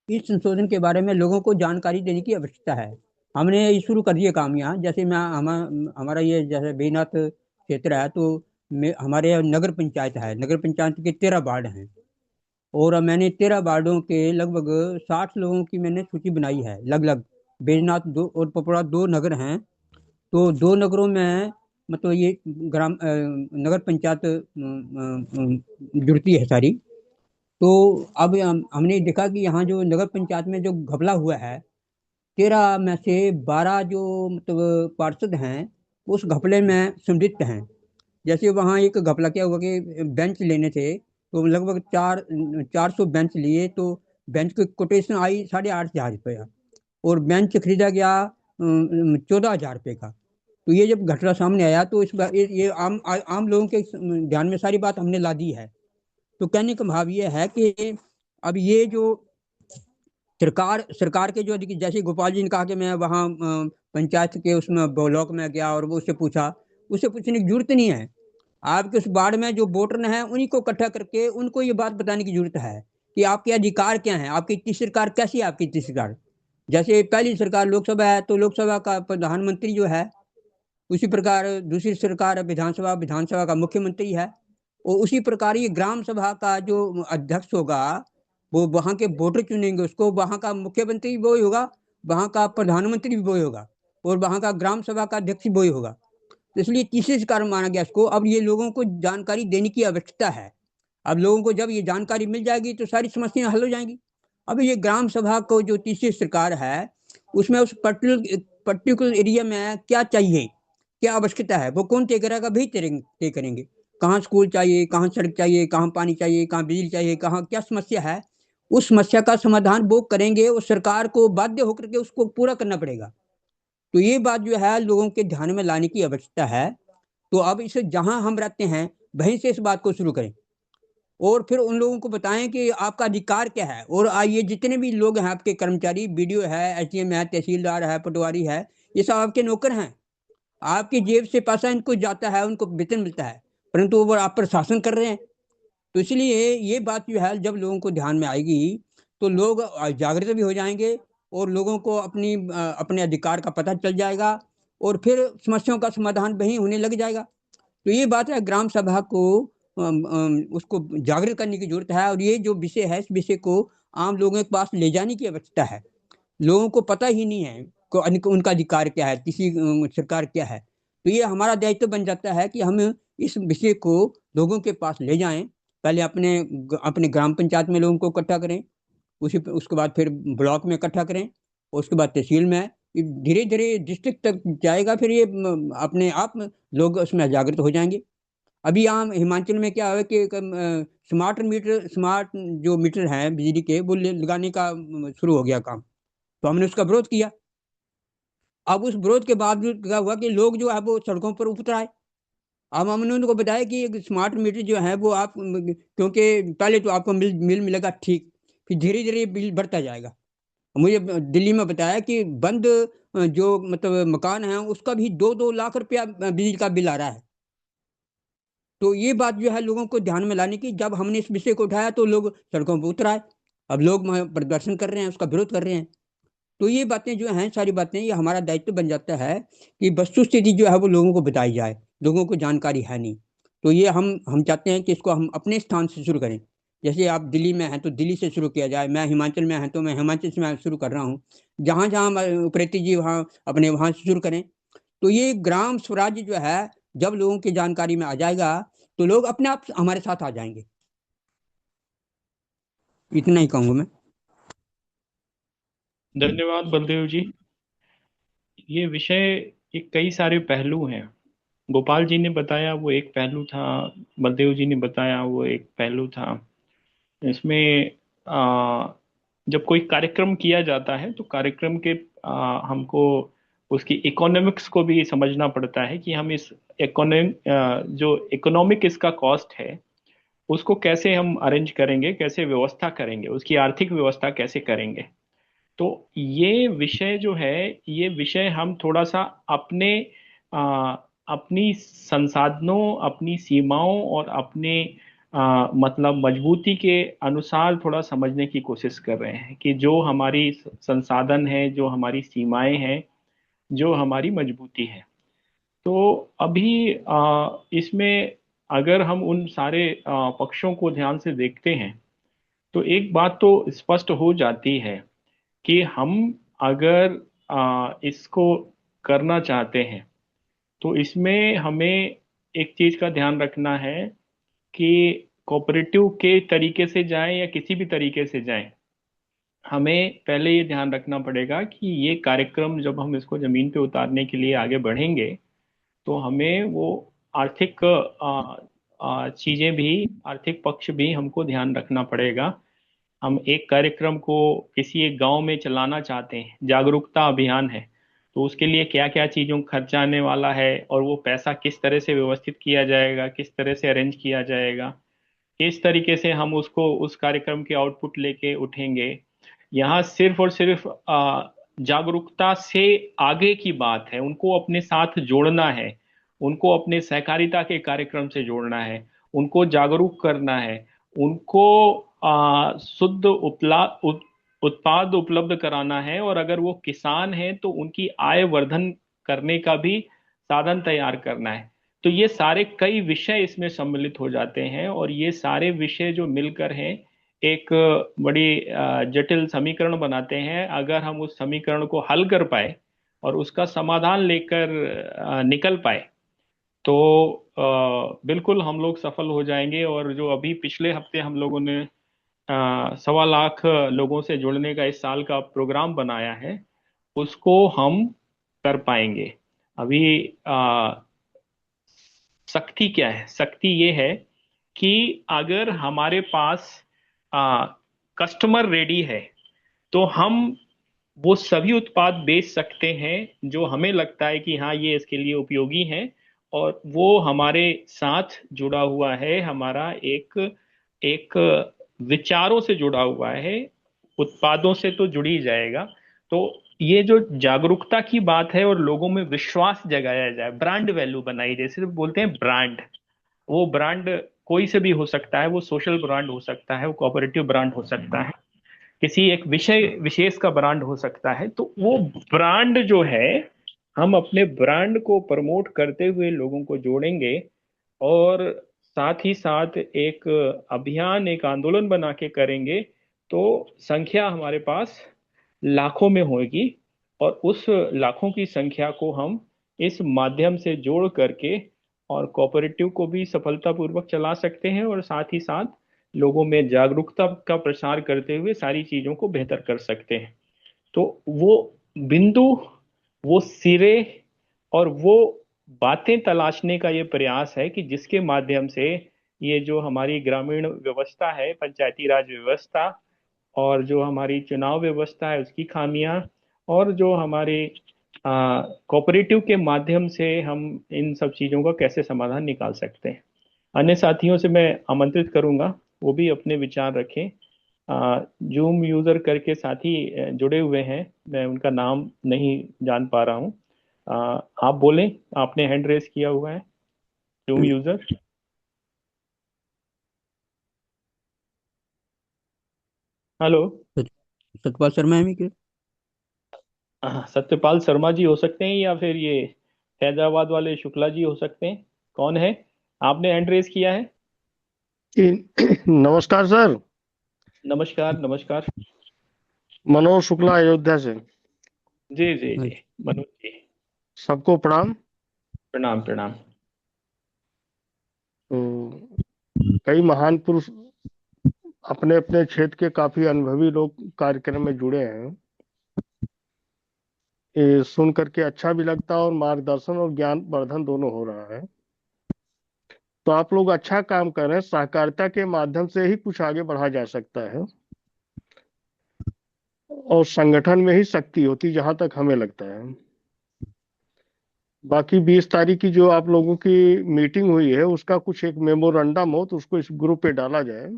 इस संशोधन के बारे में लोगों को जानकारी देने की आवश्यकता है। हमने ये शुरू कर दिए काम यहाँ, जैसे मैं हमारा ये जैसे बेनाथ क्षेत्र है, तो हमारे यहाँ नगर पंचायत है। नगर पंचायत के 13 वार्ड हैं, और मैंने 13 वार्डों के लगभग 60 लोगों की मैंने सूची बनाई है। लगभग बेजनाथ दो और पपड़ा 2 नगर हैं, तो 2 नगरों में मतलब ये नगर पंचायत जुड़ती है सारी। तो अब हमने देखा कि यहाँ जो नगर पंचायत में जो घपला हुआ है, 13 में से 12 जो मतलब पार्षद हैं उस घपले में संलिप्त हैं। जैसे वहाँ एक घपला क्या हुआ कि बेंच लेने थे, तो लगभग 400 बेंच लिए, तो बेंच की कोटेशन आई 8,500 रुपया, और बेंच खरीदा गया 14,000 रुपये का। तो ये जब घटना सामने आया तो ये आम लोगों के ध्यान में सारी बात हमने ला दी है। तो कहने का भाव ये है कि अब ये जो सरकार के जो जैसे गोपाल जी ने कहा कि मैं वहाँ पंचायत के उसमें ब्लॉक में गया और वो उससे पूछने की जरूरत नहीं है। आपके उस वार्ड में जो वोटर हैं उन्हीं को इकट्ठा करके उनको ये बात बताने की जरूरत है कि आपके अधिकार क्या है, आपकी इतनी सरकार कैसी है, आपकी इतनी सरकार। जैसे पहली सरकार लोकसभा है, तो लोकसभा का प्रधानमंत्री जो है, उसी प्रकार दूसरी सरकार विधानसभा का मुख्यमंत्री है, और उसी प्रकार ये ग्राम सभा का जो अध्यक्ष होगा वो वहाँ के वोटर चुनेंगे उसको, वहाँ का मुख्यमंत्री भी वही होगा, वहाँ का प्रधानमंत्री भी वही होगा, और वहाँ का ग्राम सभा का अध्यक्ष भी वही होगा। तो इसलिए तीसरी सरकार माना गया इसको। अब ये लोगों को जानकारी देने की आवश्यकता है। अब लोगों को जब ये जानकारी मिल जाएगी तो सारी समस्याएं हल हो जाएंगी। अब ये ग्राम सभा को जो तीसरी सरकार है उसमें उस पर्टिकुलर एरिया में क्या चाहिए, क्या आवश्यकता है, वो कौन तय करेगा, भी तय करेंगे। कहाँ स्कूल चाहिए, कहाँ सड़क चाहिए, कहाँ पानी चाहिए, कहाँ बिजली चाहिए, कहाँ क्या समस्या है, उस समस्या का समाधान वो करेंगे, और सरकार को बाध्य होकर के उसको पूरा करना पड़ेगा। तो ये बात जो है लोगों के ध्यान में लाने की आवश्यकता है। तो अब इसे जहां हम रहते हैं वहीं से इस बात को शुरू करें, और फिर उन लोगों को बताएं कि आपका अधिकार क्या है। और आइए जितने भी लोग हैं आपके कर्मचारी, बीडीओ है, एसडीएम है, तहसीलदार है, पटवारी है, ये सब आपके नौकर हैं। आपकी जेब से पैसा इनको जाता है, उनको वेतन मिलता है, परंतु वो आप पर शासन कर रहे हैं। तो इसलिए ये बात जो है जब लोगों को ध्यान में आएगी तो लोग जागृत भी हो जाएंगे, और लोगों को अपने अधिकार का पता चल जाएगा, और फिर समस्याओं का समाधान वहीं होने लग जाएगा। तो ये बात है, ग्राम सभा को उसको जागृत करने की जरूरत है, और ये जो विषय है इस विषय को आम लोगों के पास ले जाने की आवश्यकता है। लोगों को पता ही नहीं है उनका अधिकार क्या है, किसी सरकार क्या है। तो ये हमारा दायित्व बन जाता है कि हम इस विषय को लोगों के पास ले जाएं। पहले अपने अपने ग्राम पंचायत में लोगों को इकट्ठा करें, उसके बाद फिर ब्लॉक में इकट्ठा करें, और उसके बाद तहसील में, धीरे धीरे डिस्ट्रिक्ट तक जाएगा। फिर ये अपने आप लोग उसमें जागृत हो जाएंगे। अभी यहाँ हिमाचल में क्या है कि स्मार्ट जो मीटर हैं बिजली के, वो लगाने का शुरू हो गया काम, तो हमने उसका विरोध किया। अब उस विरोध के बावजूद क्या हुआ कि लोग जो है वो सड़कों पर उतर आए। अब हमने उनको बताया कि स्मार्ट मीटर जो है वो आप, क्योंकि पहले तो आपको मिल मिलेगा ठीक, फिर धीरे धीरे बिल बढ़ता जाएगा। मुझे दिल्ली में बताया कि बंद जो मतलब मकान है उसका भी 2-2 लाख रुपया बिजली का बिल आ रहा है। तो ये बात जो है लोगों को ध्यान में लाने की, जब हमने इस विषय को उठाया तो लोग सड़कों पर उतर आए। अब लोग प्रदर्शन कर रहे हैं, उसका विरोध कर रहे हैं। तो ये बातें जो हैं, सारी बातें, ये हमारा दायित्व बन जाता है कि वस्तु स्थिति जो है वो लोगों को बताई जाए। लोगों को जानकारी है नहीं, तो ये हम चाहते हैं कि इसको हम अपने स्थान से शुरू करें। जैसे आप दिल्ली में हैं तो दिल्ली से शुरू किया जाए, मैं हिमाचल में हैं तो मैं हिमाचल से मैं शुरू कर रहा हूँ, जहाँ जहाँ उप्रेती जी वहाँ वहाँ से शुरू करें। तो ये ग्राम स्वराज्य जो है जब लोगों की जानकारी में आ जाएगा तो लोग अपने आप हमारे साथ आ जाएंगे। इतना ही कहूँगा मैं। धन्यवाद बलदेव जी। ये विषय के कई सारे पहलू हैं। गोपाल जी ने बताया वो एक पहलू था, बलदेव जी ने बताया वो एक पहलू था। इसमें जब कोई कार्यक्रम किया जाता है तो कार्यक्रम के हमको उसकी इकोनॉमिक्स को भी समझना पड़ता है कि हम इस जो इकोनॉमिक इसका कॉस्ट है उसको कैसे हम अरेंज करेंगे, कैसे व्यवस्था करेंगे, उसकी आर्थिक व्यवस्था कैसे करेंगे। तो ये विषय जो है, ये विषय हम थोड़ा सा अपनी संसाधनों, अपनी सीमाओं और अपने मतलब मजबूती के अनुसार थोड़ा समझने की कोशिश कर रहे हैं कि जो हमारी संसाधन है, जो हमारी सीमाएं हैं, जो हमारी मजबूती है। तो अभी इसमें अगर हम उन सारे पक्षों को ध्यान से देखते हैं तो एक बात तो स्पष्ट हो जाती है कि हम अगर इसको करना चाहते हैं तो इसमें हमें एक चीज का ध्यान रखना है कि कोऑपरेटिव के तरीके से जाएं या किसी भी तरीके से जाएं, हमें पहले ये ध्यान रखना पड़ेगा कि ये कार्यक्रम जब हम इसको जमीन पे उतारने के लिए आगे बढ़ेंगे तो हमें वो आर्थिक चीजें भी, आर्थिक पक्ष भी हमको ध्यान रखना पड़ेगा। हम एक कार्यक्रम को किसी एक गांव में चलाना चाहते हैं, जागरूकता अभियान है, तो उसके लिए क्या क्या चीजों का खर्चा आने वाला है और वो पैसा किस तरह से व्यवस्थित किया जाएगा, किस तरह से अरेंज किया जाएगा, किस तरीके से हम उसको उस कार्यक्रम के आउटपुट लेके उठेंगे। यहाँ सिर्फ और सिर्फ जागरूकता से आगे की बात है, उनको अपने साथ जोड़ना है, उनको अपने सहकारिता के कार्यक्रम से जोड़ना है, उनको जागरूक करना है, उनको शुद्ध उत्पाद उपलब्ध कराना है, और अगर वो किसान हैं तो उनकी आय वर्धन करने का भी साधन तैयार करना है। तो ये सारे कई विषय इसमें सम्मिलित हो जाते हैं, और ये सारे विषय जो मिलकर हैं एक बड़ी जटिल समीकरण बनाते हैं। अगर हम उस समीकरण को हल कर पाए और उसका समाधान लेकर निकल पाए तो बिल्कुल हम लोग सफल हो जाएंगे। और जो अभी पिछले हफ्ते हम लोगों ने 1.25 लाख लोगों से जुड़ने का इस साल का प्रोग्राम बनाया है, उसको हम कर पाएंगे। अभी शक्ति क्या है? शक्ति ये है कि अगर हमारे पास कस्टमर रेडी है तो हम वो सभी उत्पाद बेच सकते हैं जो हमें लगता है कि हाँ ये इसके लिए उपयोगी है, और वो हमारे साथ जुड़ा हुआ है, हमारा एक एक विचारों से जुड़ा हुआ है, उत्पादों से तो जुड़ ही जाएगा। तो ये जो जागरूकता की बात है और लोगों में विश्वास जगाया जाए, ब्रांड वैल्यू बनाई जाए, सिर्फ बोलते हैं ब्रांड, वो ब्रांड कोई से भी हो सकता है, वो सोशल ब्रांड हो सकता है, वो कोऑपरेटिव ब्रांड हो सकता है, किसी एक विषय विशेष का ब्रांड हो सकता है। तो वो ब्रांड जो है, हम अपने ब्रांड को प्रमोट करते हुए लोगों को जोड़ेंगे, और साथ ही साथ एक अभियान, एक आंदोलन बना के करेंगे, तो संख्या हमारे पास लाखों में होगी, और उस लाखों की संख्या को हम इस माध्यम से जोड़ करके और कोऑपरेटिव को भी सफलतापूर्वक चला सकते हैं, और साथ ही साथ लोगों में जागरूकता का प्रसार करते हुए सारी चीजों को बेहतर कर सकते हैं। तो वो बिंदु, वो सिरे और वो बातें तलाशने का ये प्रयास है कि जिसके माध्यम से ये जो हमारी ग्रामीण व्यवस्था है, पंचायती राज व्यवस्था, और जो हमारी चुनाव व्यवस्था है उसकी खामियां, और जो हमारे कोऑपरेटिव के माध्यम से हम इन सब चीजों का कैसे समाधान निकाल सकते हैं। अन्य साथियों से मैं आमंत्रित करूंगा वो भी अपने विचार रखें। जूम यूजर करके साथी जुड़े हुए हैं, मैं उनका नाम नहीं जान पा रहा हूँ। आप बोलें, आपने हैंड रेस किया हुआ है, zoom user. Hello. Satpal Sharma है क्या? सत्यपाल शर्मा जी हो सकते हैं, या फिर ये फैजाबाद वाले शुक्ला जी हो सकते हैं। कौन है? आपने हैंड रेस किया है? नमस्कार सर। नमस्कार नमस्कार। मनोज शुक्ला, अयोध्या से। जी जी जी, मनोज जी। सबको प्रणाम। प्रणाम प्रणाम। तो कई महान पुरुष, अपने अपने क्षेत्र के काफी अनुभवी लोग कार्यक्रम में जुड़े हैं। ये सुन करके अच्छा भी लगता है, और मार्गदर्शन और ज्ञान वर्धन दोनों हो रहा है। तो आप लोग अच्छा काम कर रहे हैं। सहकारिता के माध्यम से ही कुछ आगे बढ़ा जा सकता है, और संगठन में ही शक्ति होती, जहां तक हमें लगता है। बाकी 20 तारीख की जो आप लोगों की मीटिंग हुई है, उसका कुछ एक मेमोरेंडम हो तो उसको इस ग्रुप पे डाला जाए,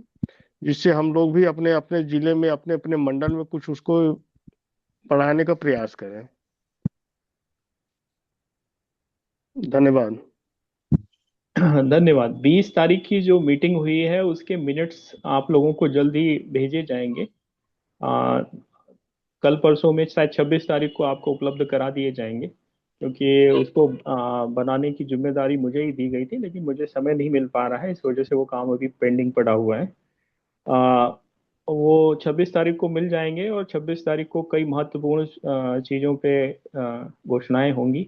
जिससे हम लोग भी अपने अपने जिले में, अपने अपने मंडल में कुछ उसको पढ़ाने का प्रयास करें। धन्यवाद। धन्यवाद। 20 तारीख की जो मीटिंग हुई है उसके मिनट्स आप लोगों को जल्दी भेजे जाएंगे। आ, कल परसों में शायद 26 तारीख को आपको उपलब्ध करा दिए जाएंगे, क्योंकि उसको बनाने की जिम्मेदारी मुझे ही दी गई थी, लेकिन मुझे समय नहीं मिल पा रहा है, इस वजह से वो काम अभी पेंडिंग पड़ा हुआ है। आ, वो 26 तारीख को मिल जाएंगे, और 26 तारीख को कई महत्वपूर्ण चीज़ों पे घोषणाएं होंगी,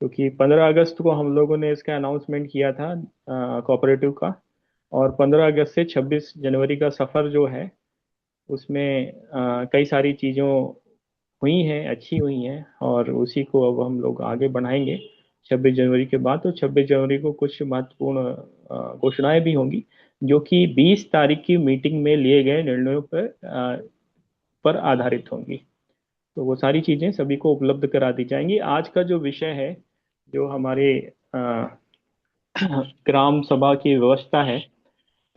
क्योंकि 15 अगस्त को हम लोगों ने इसका अनाउंसमेंट किया था कोऑपरेटिव का, और 15 अगस्त से 26 जनवरी का सफ़र जो है उसमें कई सारी चीज़ों हुई हैं, अच्छी हुई हैं, और उसी को अब हम लोग आगे बढ़ाएंगे 26 जनवरी के बाद। तो 26 जनवरी को कुछ महत्वपूर्ण घोषणाएं भी होंगी, जो कि 20 तारीख की मीटिंग में लिए गए निर्णयों पर आधारित होंगी। तो वो सारी चीज़ें सभी को उपलब्ध करा दी जाएंगी। आज का जो विषय है, जो हमारे ग्राम सभा की व्यवस्था है,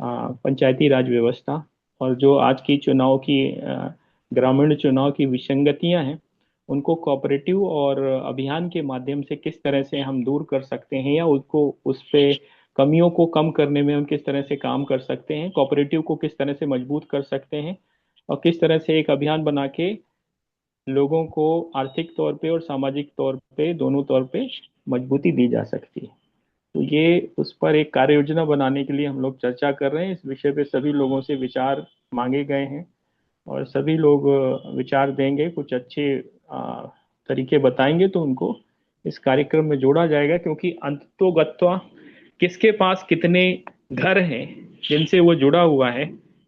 पंचायती राज व्यवस्था, और जो आज की चुनाव की ग्रामीण चुनाव की विसंगतियां हैं, उनको कोऑपरेटिव और अभियान के माध्यम से किस तरह से हम दूर कर सकते हैं, या उसको उस पे कमियों को कम करने में हम किस तरह से काम कर सकते हैं, कोऑपरेटिव को किस तरह से मजबूत कर सकते हैं, और किस तरह से एक अभियान बना के लोगों को आर्थिक तौर पे और सामाजिक तौर पे, दोनों तौर पे मजबूती दी जा सकती है। तो ये उस पर एक कार्य योजना बनाने के लिए हम लोग चर्चा कर रहे हैं। इस विषय पे सभी लोगों से विचार मांगे गए हैं, और सभी लोग विचार देंगे, कुछ अच्छे तरीके बताएंगे, तो उनको इस कार्यक्रम में जोड़ा जाएगा, क्योंकि अंततोगत्वा किसके पास कितने घर हैं जिनसे वो जुड़ा हुआ है,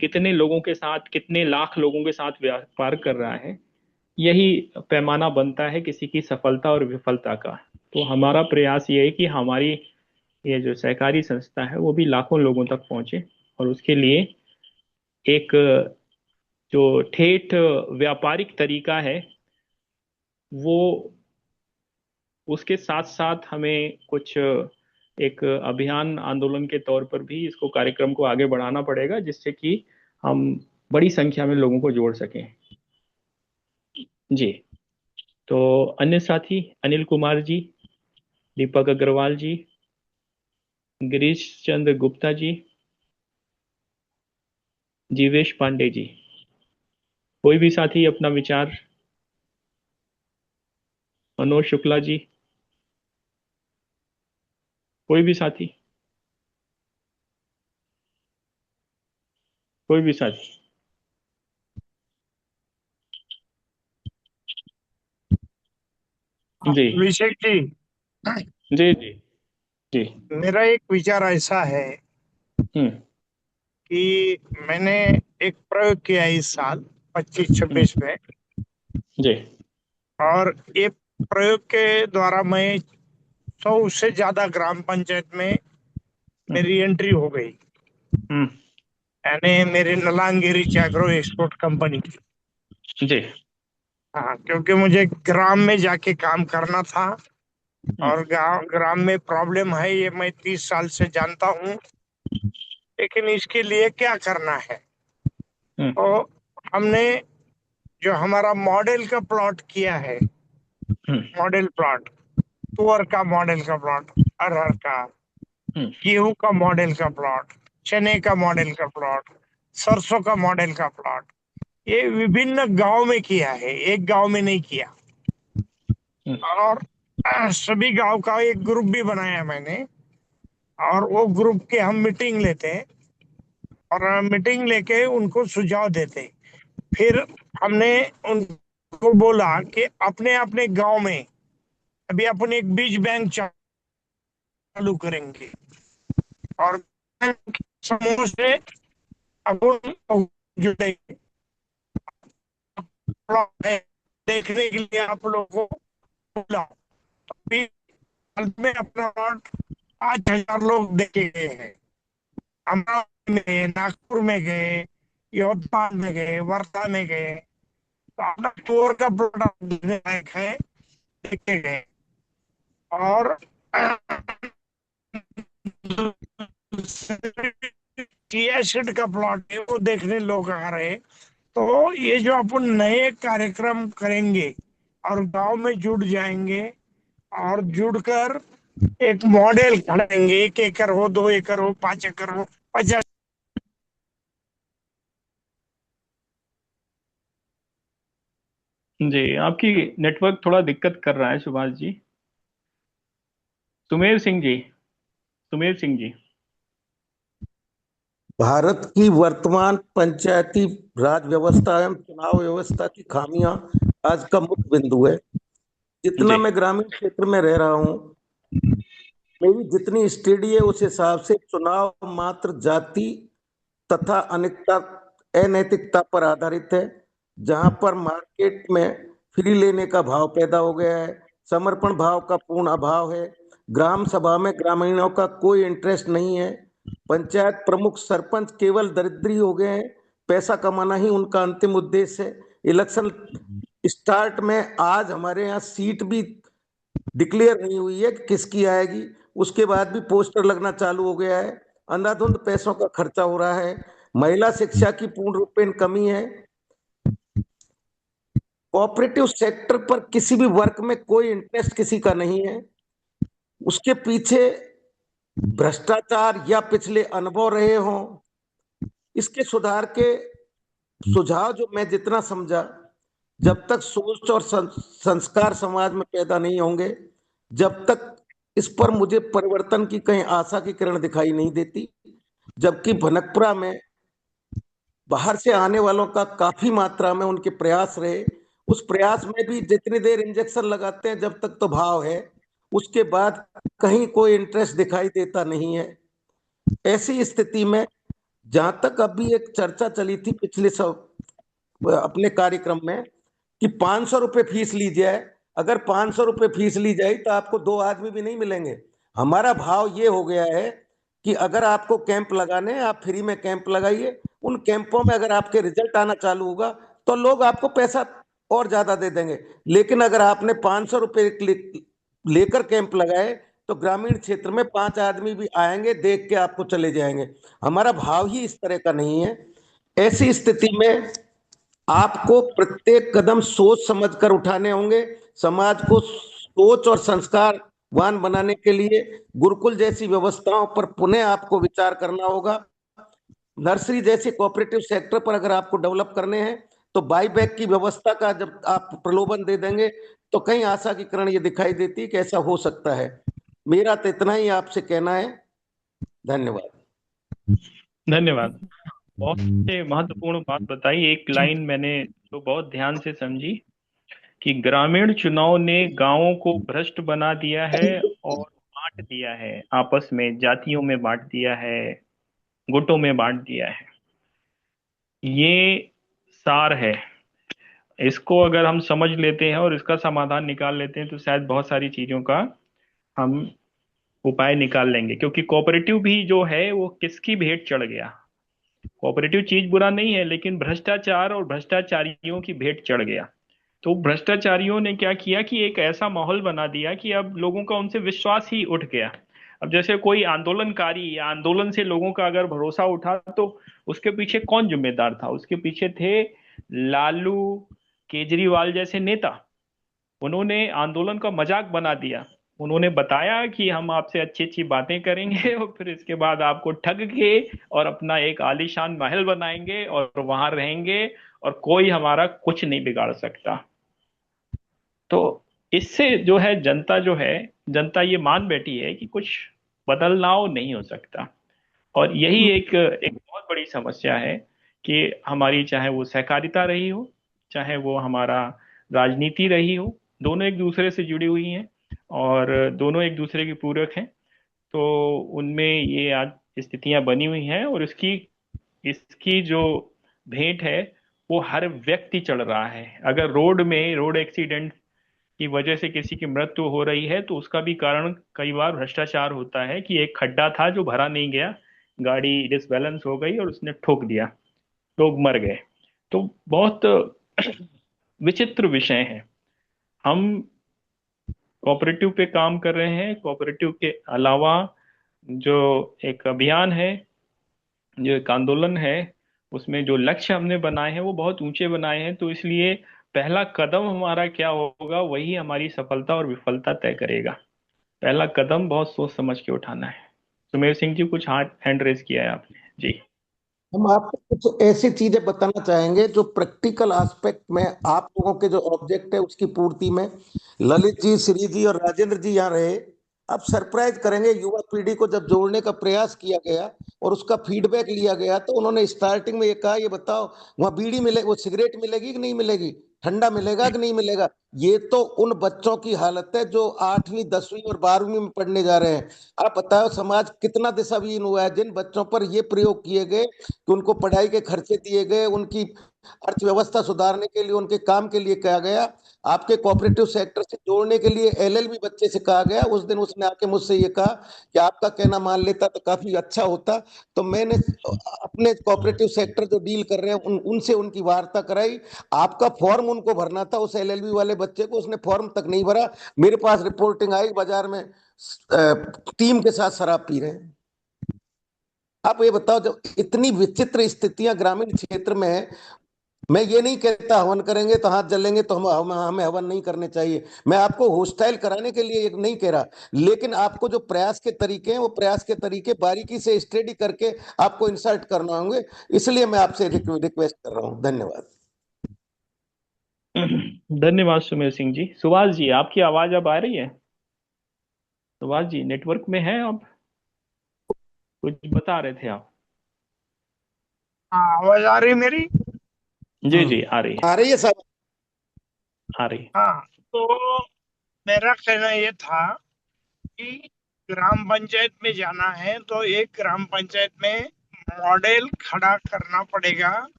कितने लोगों के साथ, कितने लाख लोगों के साथ व्यापार कर रहा है, यही पैमाना बनता है किसी की सफलता और विफलता का। तो हमारा प्रयास ये है कि हमारी ये जो सहकारी संस्था है वो भी लाखों लोगों तक पहुंचे, और उसके लिए एक जो ठेठ व्यापारिक तरीका है, वो उसके साथ साथ हमें कुछ एक अभियान आंदोलन के तौर पर भी इसको कार्यक्रम को आगे बढ़ाना पड़ेगा, जिससे कि हम बड़ी संख्या में लोगों को जोड़ सकें। जी। तो अन्य साथी अनिल कुमार जी, दीपक अग्रवाल जी, गिरीश चंद्र गुप्ता जी, जीवेश पांडे जी, कोई भी साथी अपना विचार? मनोज शुक्ला जी, कोई भी साथी? कोई भी साथी? जी अभिषेक जी, जी जी जी। मेरा एक विचार ऐसा है हम्म कि मैंने एक प्रयोग किया इस साल 25-26 हम्म। में, जी। और ये प्रयोग के द्वारा मैं 100 से ज्यादा ग्राम पंचायत में हम्म मेरी एंट्री हो गई, हम्म। यानी मेरी नलांगिरी एग्रो एक्सपोर्ट कंपनी की। जी। हाँ, क्योंकि मुझे ग्राम में जाके काम करना था, और गांव ग्राम में प्रॉब्लम है ये मैं 30 साल से जानता हूँ, लेकिन इसके लिए क्या करना है। हम्म तो हमने जो हमारा मॉडल का प्लॉट किया है, हम्म मॉडल प्लॉट, तुअर का मॉडल का प्लॉट, अरहर का, हम्म गेहूं का मॉडल का प्लॉट, चने का मॉडल का प्लॉट, सरसों का मॉडल का प्लॉट, ये विभिन्न गांव में किया है, एक गांव में नहीं किया। और सभी गांव का एक ग्रुप भी बनाया मैंने, और वो ग्रुप के हम मीटिंग लेते हैं, और मीटिंग लेके उनको सुझाव देते हैं। फिर हमने उनको बोला कि अपने अपने गांव में अभी अपन एक बीज बैंक चालू करेंगे, और बैंक समूह से अपन जुड़ेंगे। है, देखने के लिए आप लोगों को बोला। अभी हाल में अपना प्लॉट 5,000 लोग देखे गए हैं। अमरावती में गए, नागपुर में गए, यवतमाल में गए, वर्धा में गए, तो अपना टूर का प्लॉट देखने लायक है, देखे गए। और चिया सीड का प्लॉट है, वो देखने लोग आ रहे। तो ये जो अपन नए कार्यक्रम करेंगे और गांव में जुड़ जाएंगे, और जुड़कर एक मॉडल खड़ेंगे, 1 एकड़ हो, 2 एकड़ हो, 5 एकड़ हो, 50। जी, आपकी नेटवर्क थोड़ा दिक्कत कर रहा है सुभाष जी। सुमेर सिंह जी, सुमेर सिंह जी। भारत की वर्तमान पंचायती राज व्यवस्था एवं चुनाव व्यवस्था की खामियां आज का मुख्य बिंदु है। जितना जी मैं ग्रामीण क्षेत्र में रह रहा हूँ, मेरी जितनी स्टडी है उस हिसाब से चुनाव मात्र जाति तथा अनिकता अनैतिकता पर आधारित है, जहां पर मार्केट में फ्री लेने का भाव पैदा हो गया है, समर्पण भाव का पूर्ण अभाव है। ग्राम सभा में ग्रामीणों का कोई इंटरेस्ट नहीं है। पंचायत प्रमुख सरपंच केवल दरिद्री हो गए हैं, पैसा कमाना ही उनका अंतिम उद्देश्य है। इलेक्शन स्टार्ट में आज हमारे यहाँ सीट भी डिक्लेयर नहीं हुई है कि किसकी आएगी, उसके बाद भी पोस्टर लगना चालू हो गया है। अंधाधुंध पैसों का खर्चा हो रहा है। महिला शिक्षा की पूर्ण रूपेण कमी है। कोऑपरेटिव सेक्टर पर किसी भी वर्क में कोई इंटरेस्ट किसी का नहीं है। उसके पीछे भ्रष्टाचार या पिछले अनुभव रहे हों। इसके सुधार के सुझाव जो मैं जितना समझा, जब तक सोच और संस्कार समाज में पैदा नहीं होंगे, जब तक इस पर मुझे परिवर्तन की कहीं आशा की किरण दिखाई नहीं देती। जबकि भनकपुरा में बाहर से आने वालों का काफी मात्रा में उनके प्रयास रहे, उस प्रयास में भी जितनी देर इंजेक्शन लगाते हैं जब तक तो भाव है, उसके बाद कहीं कोई इंटरेस्ट दिखाई देता नहीं है। ऐसी स्थिति में जहां तक अभी एक चर्चा चली थी पिछले सब अपने कार्यक्रम में कि 500 रुपये फीस ली जाए, अगर 500 रुपये फीस ली जाए तो आपको 2 आदमी भी नहीं मिलेंगे। हमारा भाव ये हो गया है कि अगर आपको कैंप लगाने हैं, आप फ्री में कैंप लगाइए। उन कैंपों में अगर आपके रिजल्ट आना चालू होगा तो लोग आपको पैसा और ज्यादा दे देंगे। लेकिन अगर आपने 500 रुपये लेकर कैंप लगाए तो ग्रामीण क्षेत्र में 5 आदमी भी आएंगे, देख के आपको चले जाएंगे। हमारा भाव ही इस तरह का नहीं है। ऐसी स्थिति में आपको प्रत्येक कदम सोच समझकर उठाने होंगे। समाज को सोच और संस्कारवान बनाने के लिए गुरुकुल जैसी व्यवस्थाओं पर पुनः आपको विचार करना होगा। नर्सरी जैसे कोऑपरेटिव सेक्टर पर अगर आपको डेवलप करने हैं तो बाईबैक की व्यवस्था का जब आप प्रलोभन दे देंगे तो कहीं आशा की किरण ये दिखाई देती है कि ऐसा हो सकता है। मेरा तो इतना ही आपसे कहना है। धन्यवाद। धन्यवाद। बहुत से महत्वपूर्ण बात बताई। एक लाइन मैंने तो बहुत ध्यान से समझी कि ग्रामीण चुनाव ने गांवों को भ्रष्ट बना दिया है और बांट दिया है, आपस में जातियों में बांट दिया है, गुटों में बांट दिया है। ये सार है। इसको अगर हम समझ लेते हैं और इसका समाधान निकाल लेते हैं तो शायद बहुत सारी चीजों का हम उपाय निकाल लेंगे। क्योंकि कोऑपरेटिव भी जो है वो किसकी भेंट चढ़ गया। कोऑपरेटिव चीज बुरा नहीं है, लेकिन भ्रष्टाचार और भ्रष्टाचारियों की भेंट चढ़ गया। तो भ्रष्टाचारियों ने क्या किया कि एक ऐसा माहौल बना दिया कि अब लोगों का उनसे विश्वास ही उठ गया। अब जैसे कोई आंदोलनकारी या आंदोलन से लोगों का अगर भरोसा उठा तो उसके पीछे कौन जिम्मेदार था? उसके पीछे थे लालू, केजरीवाल जैसे नेता। उन्होंने आंदोलन का मजाक बना दिया। उन्होंने बताया कि हम आपसे अच्छी अच्छी बातें करेंगे और फिर इसके बाद आपको ठग के और अपना एक आलीशान महल बनाएंगे और वहां रहेंगे और कोई हमारा कुछ नहीं बिगाड़ सकता। तो इससे जो है जनता जो है, जनता ये मान बैठी है कि कुछ बदलाव नहीं हो सकता। और यही एक एक बहुत बड़ी समस्या है कि हमारी, चाहे वो सहकारिता रही हो, चाहे वो हमारा राजनीति रही हो, दोनों एक दूसरे से जुड़ी हुई हैं और दोनों एक दूसरे के पूरक हैं। तो उनमें ये आज स्थितियां बनी हुई हैं और इसकी इसकी जो भेंट है वो हर व्यक्ति चढ़ रहा है। अगर रोड में रोड एक्सीडेंट की वजह से किसी की मृत्यु हो रही है तो उसका भी कारण कई बार भ्रष्टाचार होता है कि एक खड्डा था जो भरा नहीं गया, गाड़ी डिसबैलेंस हो गई और उसने ठोक दिया, लोग मर गए। तो बहुत विचित्र विषय है। हम कोऑपरेटिव पे काम कर रहे हैं। कोऑपरेटिव के अलावा जो एक अभियान है, जो एक आंदोलन है, उसमें जो लक्ष्य हमने बनाए हैं वो बहुत ऊंचे बनाए हैं। तो इसलिए पहला कदम हमारा क्या होगा वही हमारी सफलता और विफलता तय करेगा। पहला कदम बहुत सोच समझ के उठाना है। सुमेर सिंह जी, कुछ हाथ हैंड रेज किया है आपने जी। हम आपको कुछ ऐसी चीजें बताना चाहेंगे जो प्रैक्टिकल एस्पेक्ट में आप लोगों के जो ऑब्जेक्ट है उसकी पूर्ति में। ललित जी, श्री जी और राजेंद्र जी यहाँ रहे। आप सरप्राइज करेंगे, युवा पीढ़ी को जब जोड़ने का प्रयास किया गया और उसका फीडबैक लिया गया तो उन्होंने स्टार्टिंग में ये कहा, ये बताओ वहां बीड़ी मिले, वो सिगरेट मिलेगी कि नहीं मिलेगी, ठंडा मिलेगा कि नहीं मिलेगा। ये तो उन बच्चों की हालत है जो 8वीं 10वीं और 12वीं में पढ़ने जा रहे हैं। आप बताओ समाज कितना दिशाहीन हुआ है जिन बच्चों पर ये प्रयोग किए गए कि उनको पढ़ाई के खर्चे दिए गए, उनकी अर्थव्यवस्था सुधारने के लिए, उनके काम के लिए कहा गया। आपके कोऑपरेटिव सेक्टर से जोड़ने के लिए एलएलबी बच्चे से कहा गया। उस दिन उसने आके मुझसे ये कहा कि आपका कहना मान लेता तो काफी अच्छा होता। तो मैंने अपने कोऑपरेटिव सेक्टर जो डील कर रहे हैं उनसे उनकी वार्ता कराई। आपका फॉर्म उनको भरना था, उस एलएलबी वाले बच्चे को, उसने फॉर्म तक नहीं भरा। मेरे पास रिपोर्टिंग आई बाजार में टीम के साथ शराब पी रहे हैं। आप ये बताओ, जब इतनी विचित्र स्थितियां ग्रामीण क्षेत्र में है, मैं ये नहीं कहता हवन करेंगे तो हाथ जलेंगे तो हमें हवन नहीं करने चाहिए। मैं आपको होस्टाइल कराने के लिए नहीं कह रहा, लेकिन आपको जो प्रयास के तरीके हैं वो प्रयास के तरीके बारीकी से स्टडी करके आपको इंसर्ट करना होंगे। इसलिए मैं आपसे रिक्वेस्ट कर रहा हूं। धन्यवाद। धन्यवाद सुमेर सिंह जी। सुभाष जी, आपकी आवाज अब आ रही है? सुभाष जी, नेटवर्क में है आप? कुछ बता रहे थे आप। हाँ, आवाज आ रही मेरी? जी जी, आ रही है, आ रही है सब। आ रही है। हाँ, तो मेरा कहना ये था कि ग्राम पंचायत में जाना है तो एक ग्राम पंचायत में मॉडल खड़ा करना पड़ेगा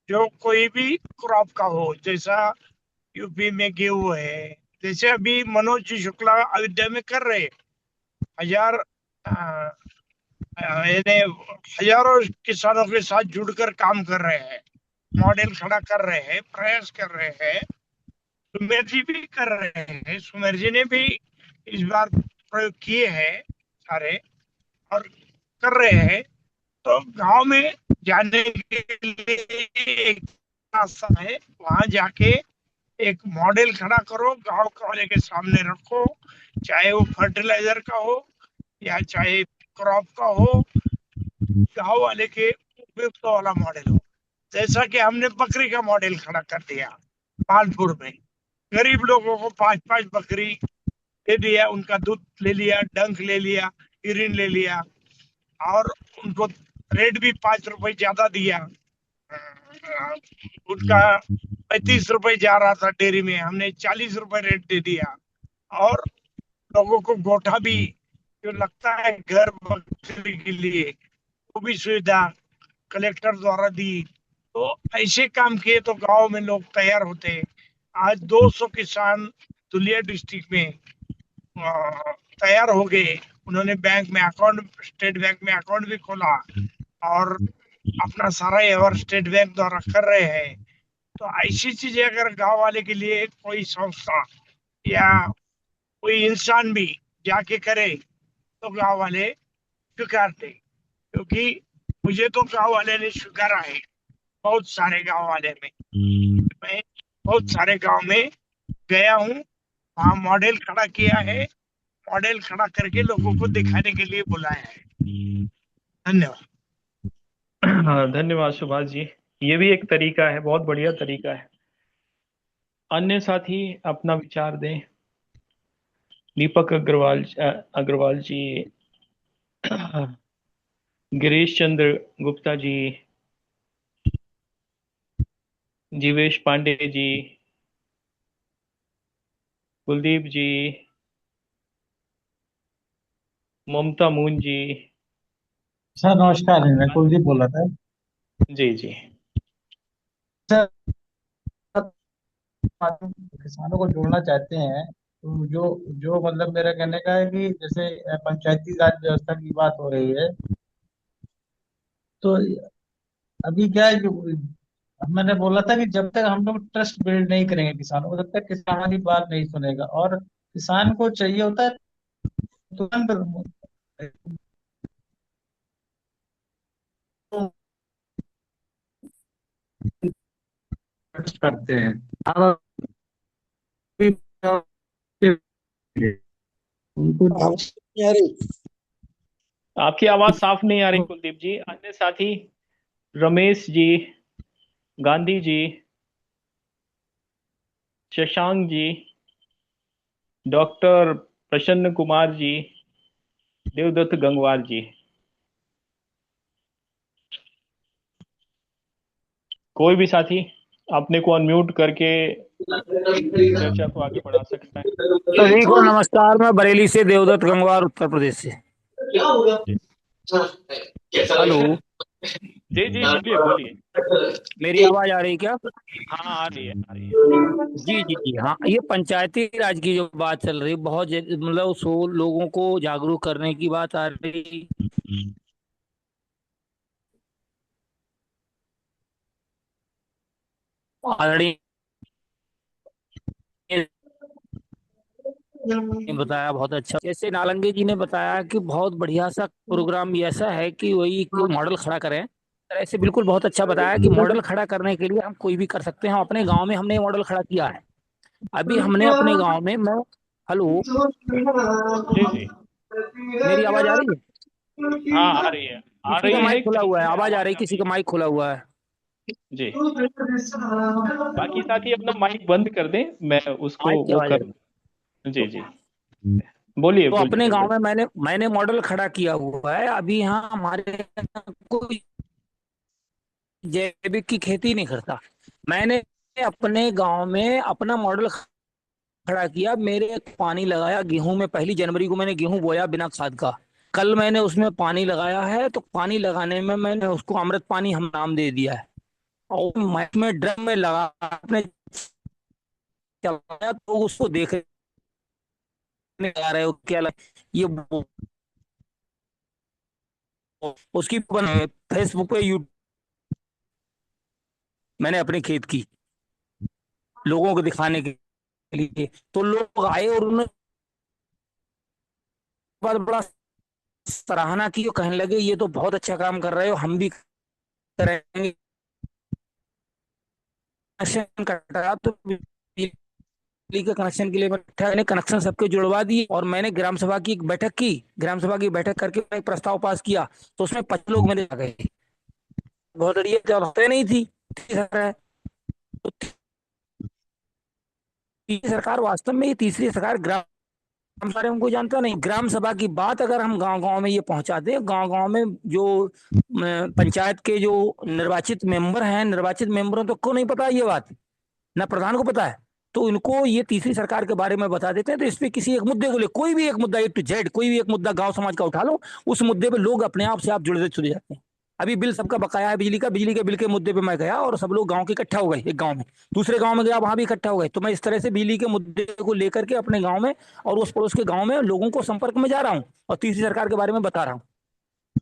जो कोई भी क्रॉप का हो। जैसा यूपी में गेहूं है, जैसे अभी मनोज जी शुक्ला अयोध्या में कर रहे, हजार यानी हजारों किसानों के साथ जुड़कर काम कर रहे हैं, मॉडल खड़ा कर रहे हैं, प्रयास कर रहे हैं। सुमेर जी भी कर रहे हैं, सुमेर जी ने भी इस बार प्रयोग किए हैं सारे, और कर रहे हैं। तो गांव में जाने के लिए एक रास्ता है, वहां जाके एक मॉडल खड़ा करो, गांव वाले के सामने रखो, चाहे वो फर्टिलाइजर का हो या चाहे क्रॉप का हो, गांव वाले के उपयुक्त वाला मॉडल हो। जैसा कि हमने बकरी का मॉडल खड़ा कर दिया मालपुर में, गरीब लोगों को 5-5 बकरी दे दिया, उनका दूध ले लिया, डंक ले लिया, यूरिन ले लिया, और उनको रेट भी 5 रुपए ज्यादा दिया। उनका 35 रुपए जा रहा था डेयरी में, हमने 40 रुपए रेट दे दिया। और लोगों को गोठा भी जो लगता है घर बकरी के लिए, वो भी सुविधा कलेक्टर द्वारा दी। तो ऐसे काम किए तो गांव में लोग तैयार होते। आज 200 किसान धुलिया डिस्ट्रिक्ट में तैयार हो गए। उन्होंने बैंक में अकाउंट, स्टेट बैंक में अकाउंट भी खोला और अपना सारा व्यवहार स्टेट बैंक द्वारा कर रहे हैं। तो ऐसी चीजें अगर गांव वाले के लिए कोई संस्था या कोई इंसान भी जाके करे तो गांव वाले स्वीकारते। क्योंकि मुझे तो गांव वाले ने स्वीकारा है, बहुत सारे गांव वाले में। मैं बहुत सारे गांव में गया हूँ, वहाँ मॉडल खड़ा किया है, मॉडल खड़ा करके लोगों को दिखाने के लिए बुलाया है। धन्यवाद। हाँ, धन्यवाद सुभाष जी। ये भी एक तरीका है, बहुत बढ़िया तरीका है। अन्य साथी अपना विचार दें। दीपक अग्रवाल जी, गिरीश चंद्र गुप्ता जी, जीवेश पांडे जी, कुलदीप जी, ममता मून जी। सर नमस्कार, मैं कुलदीप बोल रहा था। जी जी। सर, किसानों को जोड़ना चाहते हैं तो जो जो मतलब मेरा कहने का है कि जैसे पंचायती राज व्यवस्था की बात हो रही है, तो अभी क्या है कि मैंने बोला था कि जब तक हम लोग ट्रस्ट बिल्ड नहीं करेंगे किसानों को, तब तक किसान हमारी बात नहीं सुनेगा। और किसान को चाहिए होता है तुरंत ट्रस्ट करते हैं। अब अभी आवाज नहीं आ रही। आपकी आवाज साफ नहीं आ रही कुलदीप जी। अन्य साथी रमेश जी, गांधी जी, शशांक जी, डॉक्टर प्रसन्न कुमार जी, देवदत्त गंगवार जी, कोई भी साथी अपने को अनम्यूट करके चर्चा को आगे बढ़ा सकता है। सभी को नमस्कार। मैं बरेली से देवदत्त गंगवार, उत्तर प्रदेश से। हेलो जी जी, बोलिए बोलिए। मेरी आवाज आ रही क्या? हाँ, आ रही है, आ रही है। जी जी जी हाँ, ये पंचायती राज की जो बात चल रही, बहुत मतलब सो लोगों को जागरूक करने की बात आ रही। आदरणीय ने बताया बहुत अच्छा। जैसे नालंगे जी ने बताया कि बहुत बढ़िया सा प्रोग्राम ये ऐसा है कि वही एक मॉडल खड़ा करें। तरह से बिल्कुल बहुत अच्छा बताया कि मॉडल खड़ा करने के लिए हम कोई भी कर सकते हैं। अपने गांव में हमने मॉडल खड़ा किया है। अभी हमने अपने गांव में मैं हेलो जी जी, मेरी आवाज आ रही है? हाँ आ रही है, आ किसी का रही है, माइक खुला ठीक हुआ है, है, आवाज आ आवाज रही, आ किसी रही का है। माइक खुला हुआ है। जी, बाकी साथी अपना माइक बंद कर दें, मैं उसको माइक की वो आवाज आ कर। रही। जी जी, बोलिए तो बोलिए अपने गांव देवदत्त। में मैंने मॉडल खड़ा किया हुआ है। अभी यहाँ हमारे यहाँ कोई जैविक की खेती नहीं करता। मैंने अपने गांव में अपना मॉडल खड़ा किया। मेरे पानी लगाया गेहूं में, 1 जनवरी को मैंने गेहूं बोया बिना खाद का। कल मैंने उसमें पानी लगाया है। तो पानी लगाने में मैंने उसको अमृत पानी हम नाम दे दिया है। और मैं ड्रम में लगा अपने चलाया, तो उसको देखने आ रहे हो क्या ये उसकी फेसबुक पे यूट्यूब मैंने अपने खेत की लोगों को दिखाने के लिए। तो लोग आए और उन्होंने बहुत बड़ा सराहना की और कहने लगे ये तो बहुत अच्छा काम कर रहे हो, हम भी करेंगे। कनेक्शन कटा तो बिजली के कनेक्शन के लिए मैंने कनेक्शन सबके जुड़वा दिए। और मैंने ग्राम सभा की एक बैठक की। ग्राम सभा की बैठक करके मैं एक प्रस्ताव पास किया। तो उसमें 5 लोग मेरे आ गए। बहुत बढ़िया, जब होते नहीं थी तो तीसरी सरकार, वास्तव में ये तीसरी सरकार ग्राम सभा हमको जानता नहीं। ग्राम सभा की बात अगर हम गांव गांव में ये पहुंचा दें, गांव गांव में जो पंचायत के जो निर्वाचित मेंबर हैं, निर्वाचित मेंबरों तक को नहीं पता ये बात, ना प्रधान को पता है। तो इनको ये तीसरी सरकार के बारे में बता देते हैं। तो इस पे किसी एक मुद्दे को ले, कोई भी एक मुद्दा A to Z, कोई भी एक मुद्दा गांव समाज का उठा लो, उस मुद्दे पे लोग अपने आप से आप जुड़ते चले जाते हैं। अभी बिल सबका बकाया है बिजली का, बिजली के बिल के मुद्दे पे मैं गया और सब लोग गांव के इकट्ठा हो गए। एक गांव में, दूसरे गांव में गया, वहां भी इकट्ठा हो गए। तो मैं इस तरह से बिजली के मुद्दे को लेकर के अपने गांव में और उस पड़ोस के गांव में लोगों को संपर्क में जा रहा हूँ और तीसरी सरकार के बारे में बता रहा हूँ।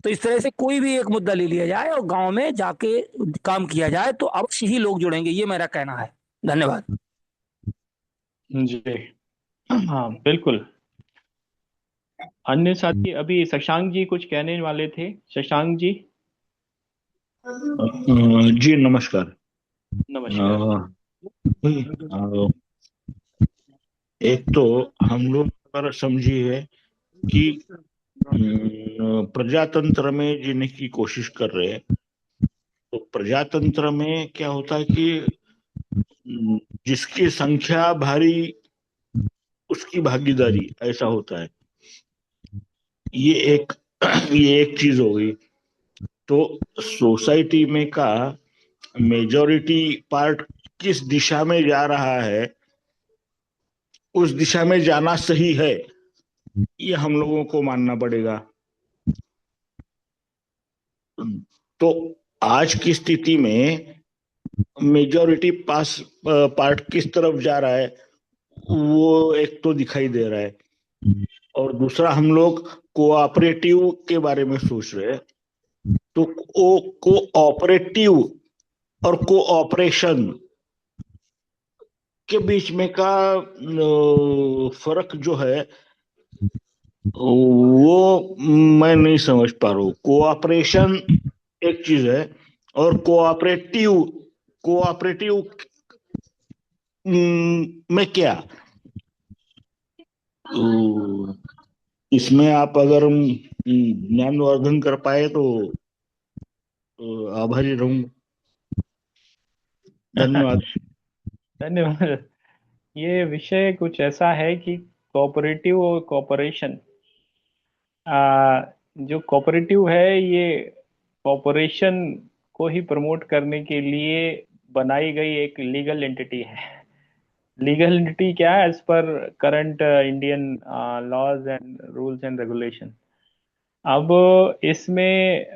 तो इस तरह से कोई भी एक मुद्दा ले लिया जाए और गांव में जाके काम किया जाए तो अवश्य ही लोग जुड़ेंगे, ये मेरा कहना है। धन्यवाद। जी हाँ, बिल्कुल। अन्य साथी अभी शशांक जी कुछ कहने वाले थे। शशांक जी, जी नमस्कार। नमस्कार। एक तो हम लोग अगर समझिए कि प्रजातंत्र में जीने की कोशिश कर रहे हैं, तो प्रजातंत्र में क्या होता है कि जिसकी संख्या भारी उसकी भागीदारी, ऐसा होता है। ये एक ये एक चीज हो गई। तो सोसाइटी में का मेजॉरिटी पार्ट किस दिशा में जा रहा है, उस दिशा में जाना सही है, ये हम लोगों को मानना पड़ेगा। तो आज की स्थिति में मेजॉरिटी पार्ट किस तरफ जा रहा है, वो एक तो दिखाई दे रहा है। और दूसरा, हम लोग कोऑपरेटिव के बारे में सोच रहे हैं। तो कोऑपरेटिव और कोऑपरेशन के बीच में का फर्क जो है वो मैं नहीं समझ पा रहा हूँ। कोऑपरेशन एक चीज है और कोऑपरेटिव कोऑपरेटिव में क्या इसमें आप अगर ज्ञानवर्धन कर पाए तो आभारी रहूंगा। धन्यवाद। धन्यवाद। ये विषय कुछ ऐसा है कि कोऑपरेटिव और कॉपरेशन, जो कोऑपरेटिव है ये कॉपरेशन को ही प्रमोट करने के लिए बनाई गई एक लीगल एंटिटी है। लीगल एंटिटी क्या है? As per current Indian laws and rules and regulation. अब इसमें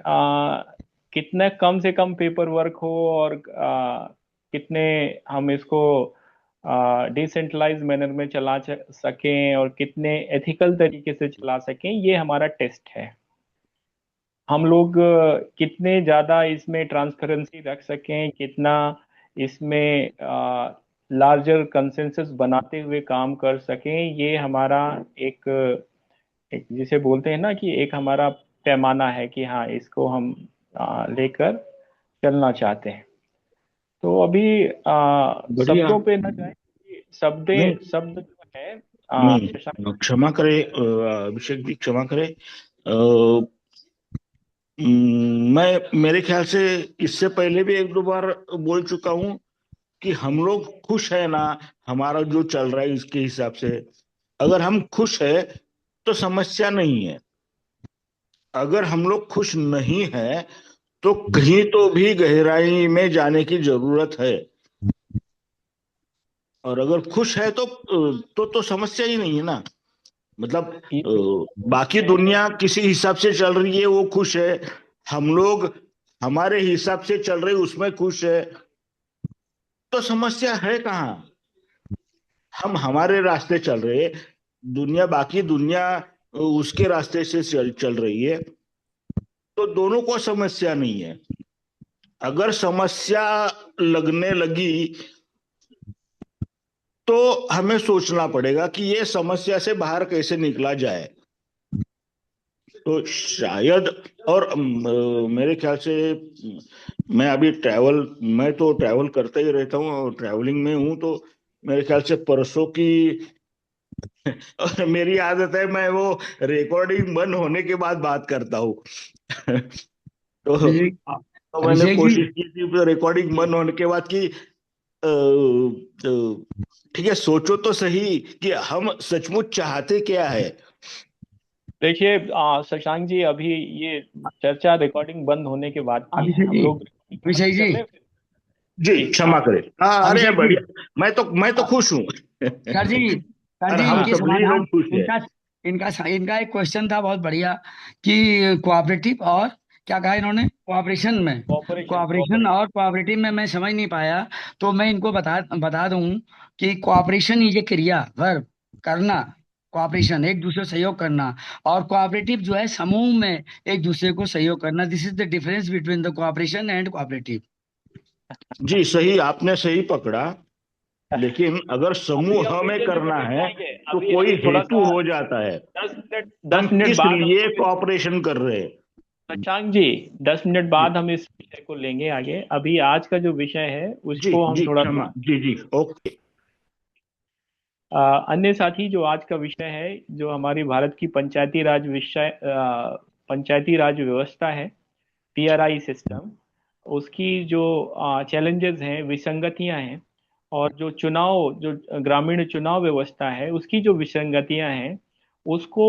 कितना कम से कम पेपर वर्क हो और कितने हम इसको डिसेंट्रलाइज मैनर में चला सकें और कितने एथिकल तरीके से चला सकें, ये हमारा टेस्ट है। हम लोग कितने ज़्यादा इसमें ट्रांसपेरेंसी रख सकें, कितना इसमें लार्जर कंसेंसस बनाते हुए काम कर सकें, ये हमारा एक एक जिसे बोलते हैं ना कि एक हमारा पैमाना है कि हाँ इसको हम लेकर चलना चाहते हैं। तो अभी बढ़िया। शब्दों पे न जाए, नहीं शब्द जो है नहीं, क्षमा करे अभिषेक जी, क्षमा करे। मैं मेरे ख्याल से इससे पहले भी एक दो बार बोल चुका हूं कि हम लोग खुश है ना, हमारा जो चल रहा है इसके हिसाब से। अगर हम खुश है तो समस्या नहीं है। अगर हम लोग खुश नहीं है तो कहीं तो भी गहराई में जाने की जरूरत है। और अगर खुश है तो समस्या ही नहीं है ना। मतलब बाकी दुनिया किसी हिसाब से चल रही है, वो खुश है। हम लोग हमारे हिसाब से चल रहे उसमें खुश है, तो समस्या है कहाँ? हम हमारे रास्ते चल रहे, बाकी दुनिया उसके रास्ते से चल रही है, तो दोनों को समस्या नहीं है। अगर समस्या लगने लगी तो हमें सोचना पड़ेगा कि ये समस्या से बाहर कैसे निकला जाए। तो शायद, और मेरे ख्याल से मैं तो ट्रैवल करता ही रहता हूँ और ट्रैवलिंग में हूँ, तो मेरे ख्याल से परसों की और मेरी आदत है मैं वो रिकॉर्डिंग बंद होने के बाद बात करता हूँ। तो मैंने अभिषेक जी, कोशिश की थी रिकॉर्डिंग बंद होने के बाद कि ठीक है, सोचो तो सही कि हम सचमुच चाहते क्या है। देखिए शशांक जी, अभी ये चर्चा रिकॉर्डिंग बंद होने के बाद की है। अभिषेक हम जी, लोग अभिषेक कर जी, रहे हैं। जी क्षमा करें। हाँ, अरे अभिषेक जी, बढ़िया। मैं तो खुश हूँ। सर जी, सर और जी, हम इनकी सभी समाधान, लोग खुश हैं। इनका इनका एक क्वेश्चन था बहुत बढ़िया कि कोऑपरेटिव और क्या कहा इन्होंने, कोऑपरेशन में, कॉपरेशन कोऑपरेशन और कोऑपरेटिव में मैं समझ नहीं पाया। तो मैं इनको बता दूं कि कोऑपरेशन ये क्रिया, वर्ब, करना, कोऑपरेशन एक दूसरे को सहयोग करना, और कोऑपरेटिव जो है समूह में एक दूसरे को सहयोग करना। This is the difference between the cooperation and cooperative. जी सही, आपने सही पकड़ा। लेकिन अगर अभी समूह अभी में ये करना निपट है जाएंगे। तो अभी कोई अभी थोड़ा हेतु सा हो जाता है। 10 मिनट हम 10 मिनट किस बाद हम लिए लोग कॉपरेशन कर रहे हैं। शशांक जी, 10 मिनट बाद हम इस विषय को लेंगे आगे। अभी आज का जो विषय है जी उसको हम जी थोड़ा क्षमा, सा जी जी, ओके। अन्य साथी, जो आज का विषय है, जो हमारी भारत की पंचायती राज व्यवस्था है, पीआरआई सिस्टम, उसकी जो चैलेंजेस हैं, विसंगतियां हैं, और जो ग्रामीण चुनाव व्यवस्था है उसकी जो विसंगतियां हैं, उसको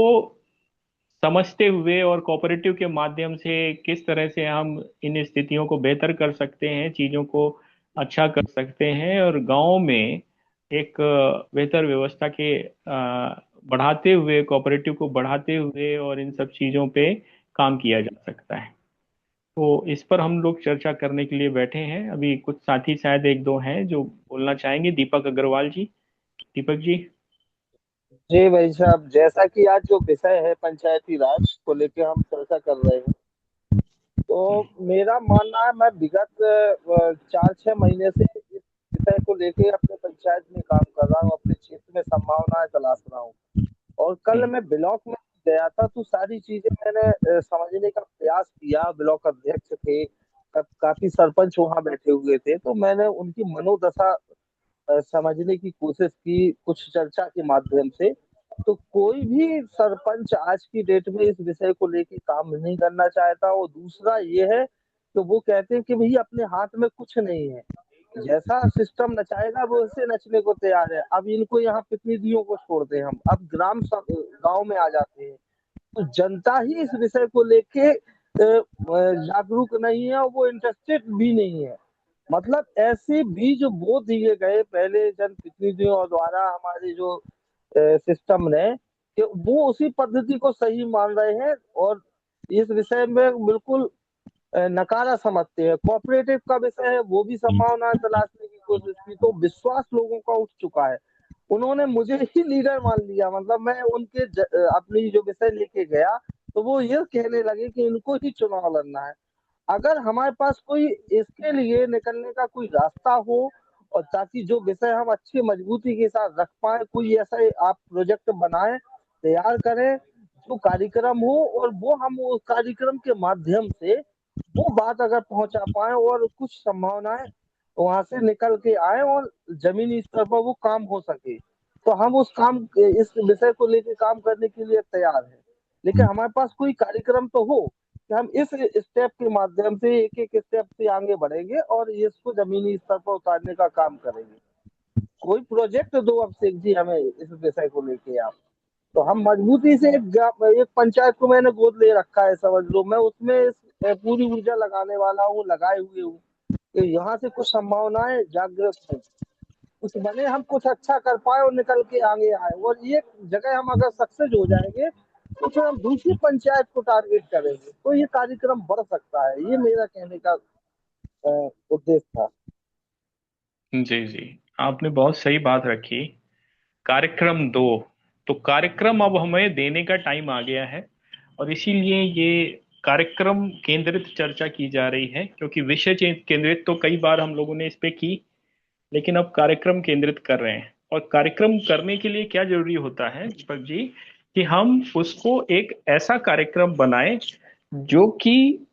समझते हुए और कोऑपरेटिव के माध्यम से किस तरह से हम इन स्थितियों को बेहतर कर सकते हैं, चीजों को अच्छा कर सकते हैं, और गांव में एक बेहतर व्यवस्था के बढ़ाते हुए, कोऑपरेटिव को बढ़ाते हुए और इन सब चीजों पे काम किया जा सकता है। तो इस पर हम लोग चर्चा करने के लिए बैठे हैं। अभी कुछ साथी शायद एक दो हैं जो बोलना चाहेंगे। दीपक अग्रवाल जी। दीपक जी। जी भाई साहब, जैसा कि आज जो विषय है पंचायती राज को लेके हम चर्चा कर रहे हैं, तो मेरा मानना है, मैं विगत 4-6 महीने से इस विषय को लेके अपने पंचायत में काम कर रहा हूँ, अपने क्षेत्र में संभावनाएं तलाश रहा हूँ। और कल मैं ब्लॉक में गया था, तो सारी चीजें मैंने समझने का प्रयास किया। ब्लॉक अध्यक्ष थे, काफी सरपंच वहां बैठे हुए थे, तो मैंने उनकी मनोदशा समझने की कोशिश की कुछ चर्चा के माध्यम से। तो कोई भी सरपंच आज की डेट में इस विषय को लेके काम नहीं करना चाहता। और दूसरा ये है कि वो कहते हैं कि भाई अपने हाथ में कुछ नहीं है, जैसा सिस्टम नचाएगा वो ऐसे नचने को तैयार है। अब इनको यहाँ प्रतिनिधियों को छोड़ते हैं हम, अब गांव में आ जाते हैं। तो जनता ही इस विषय को लेके जागरूक नहीं है और वो इंटरेस्टेड भी नहीं है। मतलब ऐसे बीज बो दिए गए पहले जनप्रतिनिधियों द्वारा हमारे जो सिस्टम ने, कि वो उसी पद्धति को सही मान रहे हैं और इस विषय में बिल्कुल नकारा समझते हैं। कोऑपरेटिव का विषय है, वो भी संभावना तलाशने की कोशिश की तो विश्वास लोगों का उठ चुका है। उन्होंने मुझे ही लीडर मान लिया। मतलब मैं उनके अपनी जो विषय लेके गया तो वो ये कहने लगे कि इनको ही चुनाव लड़ना है। अगर हमारे पास कोई इसके लिए निकलने का कोई रास्ता हो और ताकि जो विषय हम अच्छी मजबूती के साथ रख पाए, कोई ऐसा आप प्रोजेक्ट बनाए, तैयार करें, जो कार्यक्रम हो, और वो हम उस कार्यक्रम के माध्यम से वो बात अगर पहुंचा पाए और कुछ संभावनाएं वहां से निकल के आए और जमीनी स्तर पर वो काम हो सके, तो हम इस विषय को लेकर काम करने के लिए तैयार हैं। लेकिन हमारे पास कोई कार्यक्रम तो हो कि हम इस स्टेप के माध्यम से एक एक स्टेप से आगे बढ़ेंगे और इसको जमीनी स्तर पर उतारने का काम करेंगे। कोई प्रोजेक्ट दो अभिषेक जी हमें इस विषय को लेके आप, तो हम मजबूती से एक पंचायत को मैंने गोद ले रखा है, समझ लो। मैं उसमें पूरी ऊर्जा लगाने वाला हूँ, लगाए हुए हूँ कि यहाँ से कुछ संभावनाएं जागृत हो, कुछ बने, हम कुछ अच्छा कर पाए और निकल के आगे आए। और ये जगह हम अगर सक्सेस हो जाएंगे तो फिर हम दूसरी पंचायत को टारगेट करेंगे, तो ये कार्यक्रम बढ़ सकता है। ये मेरा कहने का उद्देश्य था। जी जी, आपने बहुत सही बात रखी। कार्यक्रम 2, तो कार्यक्रम अब हमें देने का टाइम आ गया है और इसीलिए ये कार्यक्रम केंद्रित चर्चा की जा रही है, क्योंकि विषय केंद्रित तो कई बार हम लोगों ने इस पे की, लेकिन अब कार्यक्रम केंद्रित कर रहे हैं। और कार्यक्रम करने के लिए क्या जरूरी होता है दीपक जी, कि हम उसको एक ऐसा कार्यक्रम बनाएं जो कि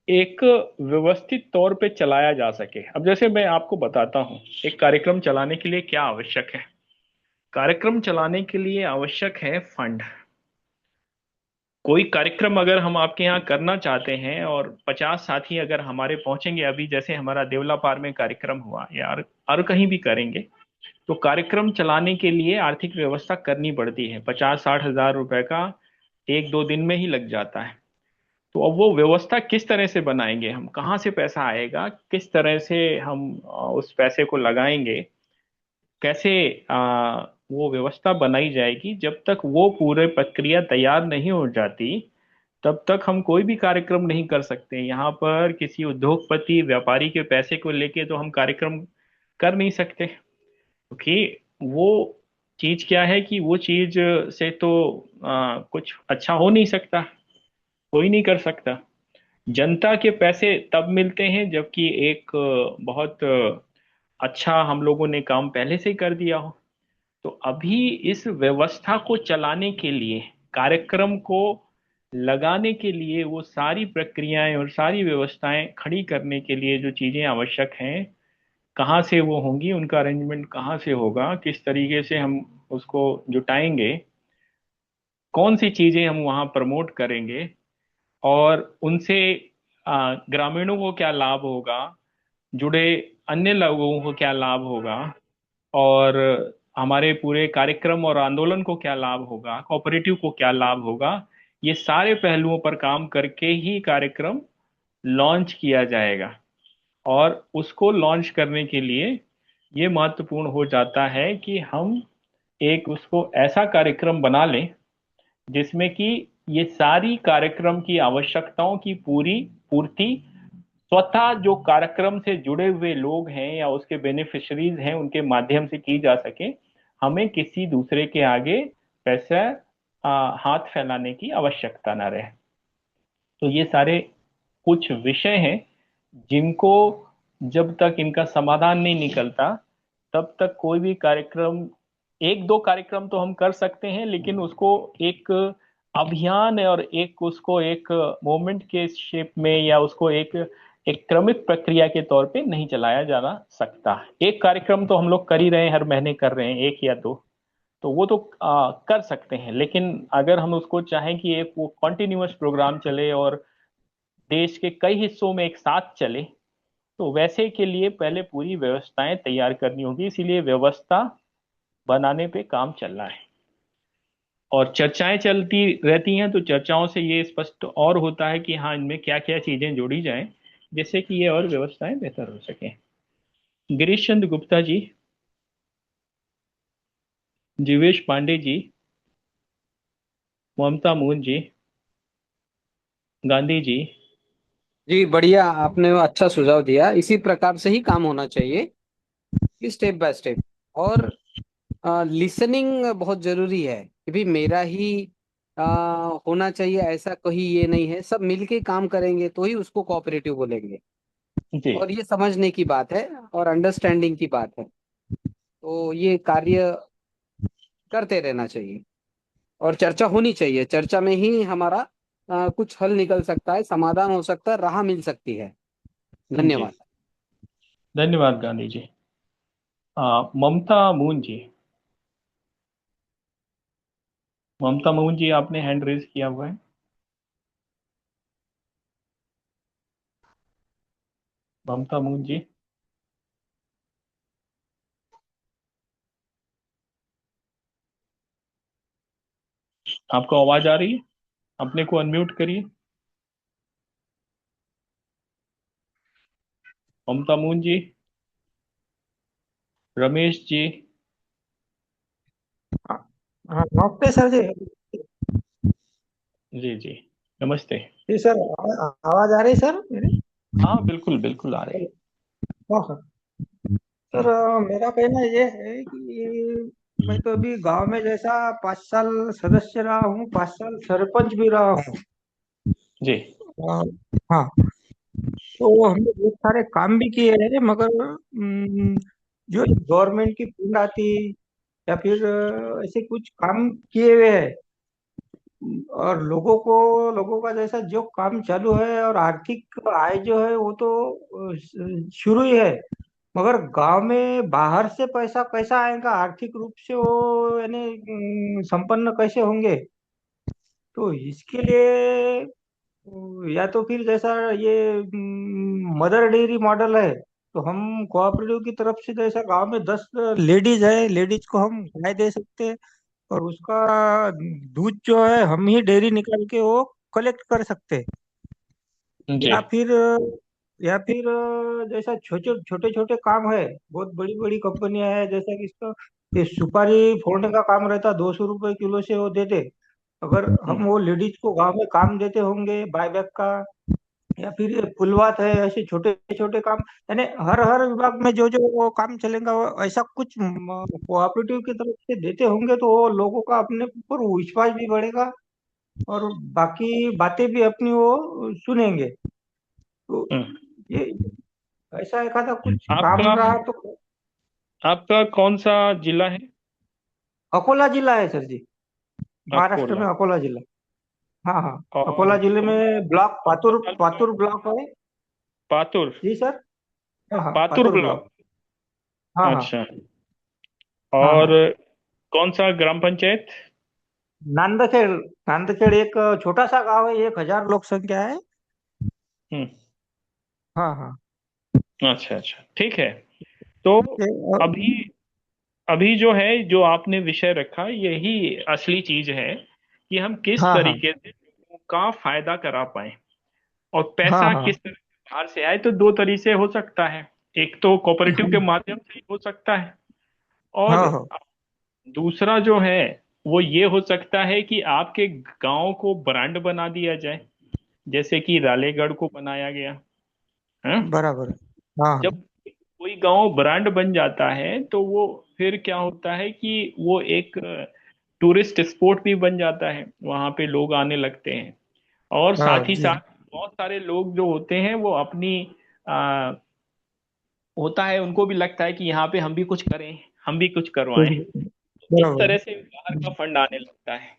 एक व्यवस्थित तौर पे चलाया जा सके। अब जैसे मैं आपको बताता हूं, एक कार्यक्रम चलाने के लिए क्या आवश्यक है। कार्यक्रम चलाने के लिए आवश्यक है फंड। कोई कार्यक्रम अगर हम आपके यहाँ करना चाहते हैं और 50 साथी अगर हमारे पहुंचेंगे, अभी जैसे हमारा देवलापार में कार्यक्रम हुआ या और कहीं भी करेंगे, तो कार्यक्रम चलाने के लिए आर्थिक व्यवस्था करनी पड़ती है। 50-60 हजार रुपए का 1-2 दिन में ही लग जाता है। तो अब वो व्यवस्था किस तरह से बनाएंगे हम, कहाँ से पैसा आएगा, किस तरह से हम उस पैसे को लगाएंगे, कैसे वो व्यवस्था बनाई जाएगी, जब तक वो पूरे प्रक्रिया तैयार नहीं हो जाती तब तक हम कोई भी कार्यक्रम नहीं कर सकते। यहाँ पर किसी उद्योगपति व्यापारी के पैसे को लेके तो हम कार्यक्रम कर नहीं सकते, क्योंकि वो चीज क्या है कि वो चीज से तो कुछ अच्छा हो नहीं सकता, कोई नहीं कर सकता। जनता के पैसे तब मिलते हैं जबकि एक बहुत अच्छा हम लोगों ने काम पहले से ही कर दिया हो। तो अभी इस व्यवस्था को चलाने के लिए, कार्यक्रम को लगाने के लिए, वो सारी प्रक्रियाएं और सारी व्यवस्थाएं खड़ी करने के लिए जो चीजें आवश्यक हैं, कहाँ से वो होंगी, उनका अरेंजमेंट कहाँ से होगा, किस तरीके से हम उसको जुटाएंगे, कौन सी चीजें हम वहाँ प्रमोट करेंगे, और उनसे ग्रामीणों को क्या लाभ होगा, जुड़े अन्य लोगों को क्या लाभ होगा, और हमारे पूरे कार्यक्रम और आंदोलन को क्या लाभ होगा, कोऑपरेटिव को क्या लाभ होगा, ये सारे पहलुओं पर काम करके ही कार्यक्रम लॉन्च किया जाएगा। और उसको लॉन्च करने के लिए ये महत्वपूर्ण हो जाता है कि हम एक उसको ऐसा कार्यक्रम बना लें जिसमें कि ये सारी कार्यक्रम की आवश्यकताओं की पूरी पूर्ति स्वतः जो कार्यक्रम से जुड़े हुए लोग हैं या उसके बेनिफिशरीज हैं उनके माध्यम से की जा सके। हमें किसी दूसरे के आगे पैसा हाथ फैलाने की आवश्यकता ना रहे। तो ये सारे कुछ विषय हैं जिनको जब तक इनका समाधान नहीं निकलता तब तक कोई भी कार्यक्रम, 1-2 कार्यक्रम तो हम कर सकते हैं, लेकिन उसको एक अभियान और एक उसको एक मोमेंट के शेप में या उसको एक क्रमिक प्रक्रिया के तौर पे नहीं चलाया जा सकता। एक कार्यक्रम तो हम लोग कर ही रहे हैं, हर महीने कर रहे हैं, 1 या 2। तो वो तो कर सकते हैं, लेकिन अगर हम उसको चाहें कि एक वो कॉन्टिन्यूअस प्रोग्राम चले और देश के कई हिस्सों में एक साथ चले, तो वैसे के लिए पहले पूरी व्यवस्थाएं तैयार करनी होगी। इसीलिए व्यवस्था बनाने पे काम चल रहा है और चर्चाएं चलती रहती हैं। तो चर्चाओं से ये स्पष्ट और होता है कि हाँ, इनमें क्या क्या चीजें जोड़ी जाएं जिससे कि ये और व्यवस्थाएं बेहतर हो सकें। गिरीश चंद्र गुप्ता जी, जीवेश पांडे जी, ममता मून जी, गांधी जी। जी बढ़िया, आपने अच्छा सुझाव दिया। इसी प्रकार से ही काम होना चाहिए कि स्टेप बाय स्टेप। और लिसनिंग बहुत जरूरी है कि भी मेरा ही होना चाहिए, ऐसा कोई ये नहीं है। सब मिलके काम करेंगे तो ही उसको कोऑपरेटिव बोलेंगे। जी और ये समझने की बात है और अंडरस्टैंडिंग की बात है। तो ये कार्य करते रहना चाहिए और चर्चा होनी चाहिए। चर्चा में ही हमारा कुछ हल निकल सकता है, समाधान हो सकता है, राह मिल सकती है। जी, धन्यवाद। धन्यवाद गांधी जी। ममता मून जी, ममता मून जी, आपने हैंड रेज किया हुआ है। ममता मून जी, आपको आवाज आ रही है? अपने को अनम्यूट करिए। ममता मून जी, रमेश जी। हाँ नमस्ते सर जी। जी जी, नमस्ते। जी सर, आवाज आ रही सर मेरी? हाँ, बिल्कुल बिल्कुल आ रही। हाँ सर। सर मेरा कहना ये है कि मैं तो अभी गांव में जैसा 5 साल सदस्य रहा हूँ, 5 साल सरपंच भी रहा हूँ। जी अ, हाँ, तो हमने बहुत सारे काम भी किए हैं, मगर जो गवर्नमेंट की फंड आती या फिर ऐसे कुछ काम किए हुए हैं, और लोगों का जैसा जो काम चालू है और आर्थिक आय जो है वो तो शुरू ही है। मगर गांव में बाहर से पैसा कैसा आएगा, आर्थिक रूप से वो यानी संपन्न कैसे होंगे? तो इसके लिए या तो फिर जैसा ये मदर डेयरी मॉडल है, तो हम कोऑपरेटिव की तरफ से जैसा गांव में 10 लेडीज है, लेडीज को हम गाय दे सकते हैं, और उसका दूध जो है हम ही डेयरी निकाल के वो कलेक्ट कर सकते हैं। जी या फिर जैसा छोटे छोटे छोटे काम है, बहुत बड़ी बड़ी कंपनियां है, जैसा कि इसका ये सुपारी फोड़ने का काम रहता, 200 रुपए किलो से वो देते। अगर हम वो लेडीज को गांव में काम देते होंगे बायबैक का, या फिर ये फुलवात है, ऐसे छोटे छोटे काम, यानी हर हर विभाग में जो जो वो काम चलेगा, वो ऐसा कुछ कोऑपरेटिव की तरफ से देते होंगे, तो वो लोगों का अपने ऊपर विश्वास भी बढ़ेगा और बाकी बातें भी अपनी वो सुनेंगे। तो हम्म। ये ऐसा एक आधा कुछ आपका काम रहा तो। आपका कौन सा जिला है? अकोला जिला है सर जी, महाराष्ट्र अकोला। में अकोला जिला। हाँ हाँ, और अकोला जिले में ब्लॉक पातुर, साल का? पातुर ब्लॉक है। पातुर। जी सर। हाँ हाँ, पातुर पातुर ब्लॉक। ब्लॉक। हाँ हाँ। अच्छा। हाँ और हाँ। कौन सा ग्राम पंचायत? नांदखेड़। नांदखेड़ एक छोटा सा गांव है, 1,000 लोक संख्या है। हम्म। हाँ हाँ। अच्छा अच्छा, ठीक है। तो अभी अभी जो है, जो आपने विषय रखा, यही असली चीज है कि हम किस हाँ हाँ। तरीके से लोगों का फायदा करा पाए और हाँ पैसा हाँ। किस तरह से बाहर से आए। तो दो तरीके से हो सकता है। एक तो कोऑपरेटिव के माध्यम से ही हो सकता है, और हाँ हाँ। दूसरा जो है वो ये हो सकता है कि आपके गांव को ब्रांड बना दिया जाए, जैसे कि रालेगढ़ को बनाया गया है। बराबर है। हाँ हाँ। जब कोई गांव ब्रांड बन जाता है तो वो फिर क्या होता है कि वो एक टूरिस्ट स्पॉट भी बन जाता है, वहां पे लोग आने लगते हैं। और हाँ साथ ही जी। साथ बहुत सारे लोग जो होते हैं वो अपनी आ, होता है, उनको भी लगता है कि यहाँ पे हम भी कुछ करें, हम भी कुछ करवाएं। इस बराबर तरह से बाहर का फंड आने लगता है।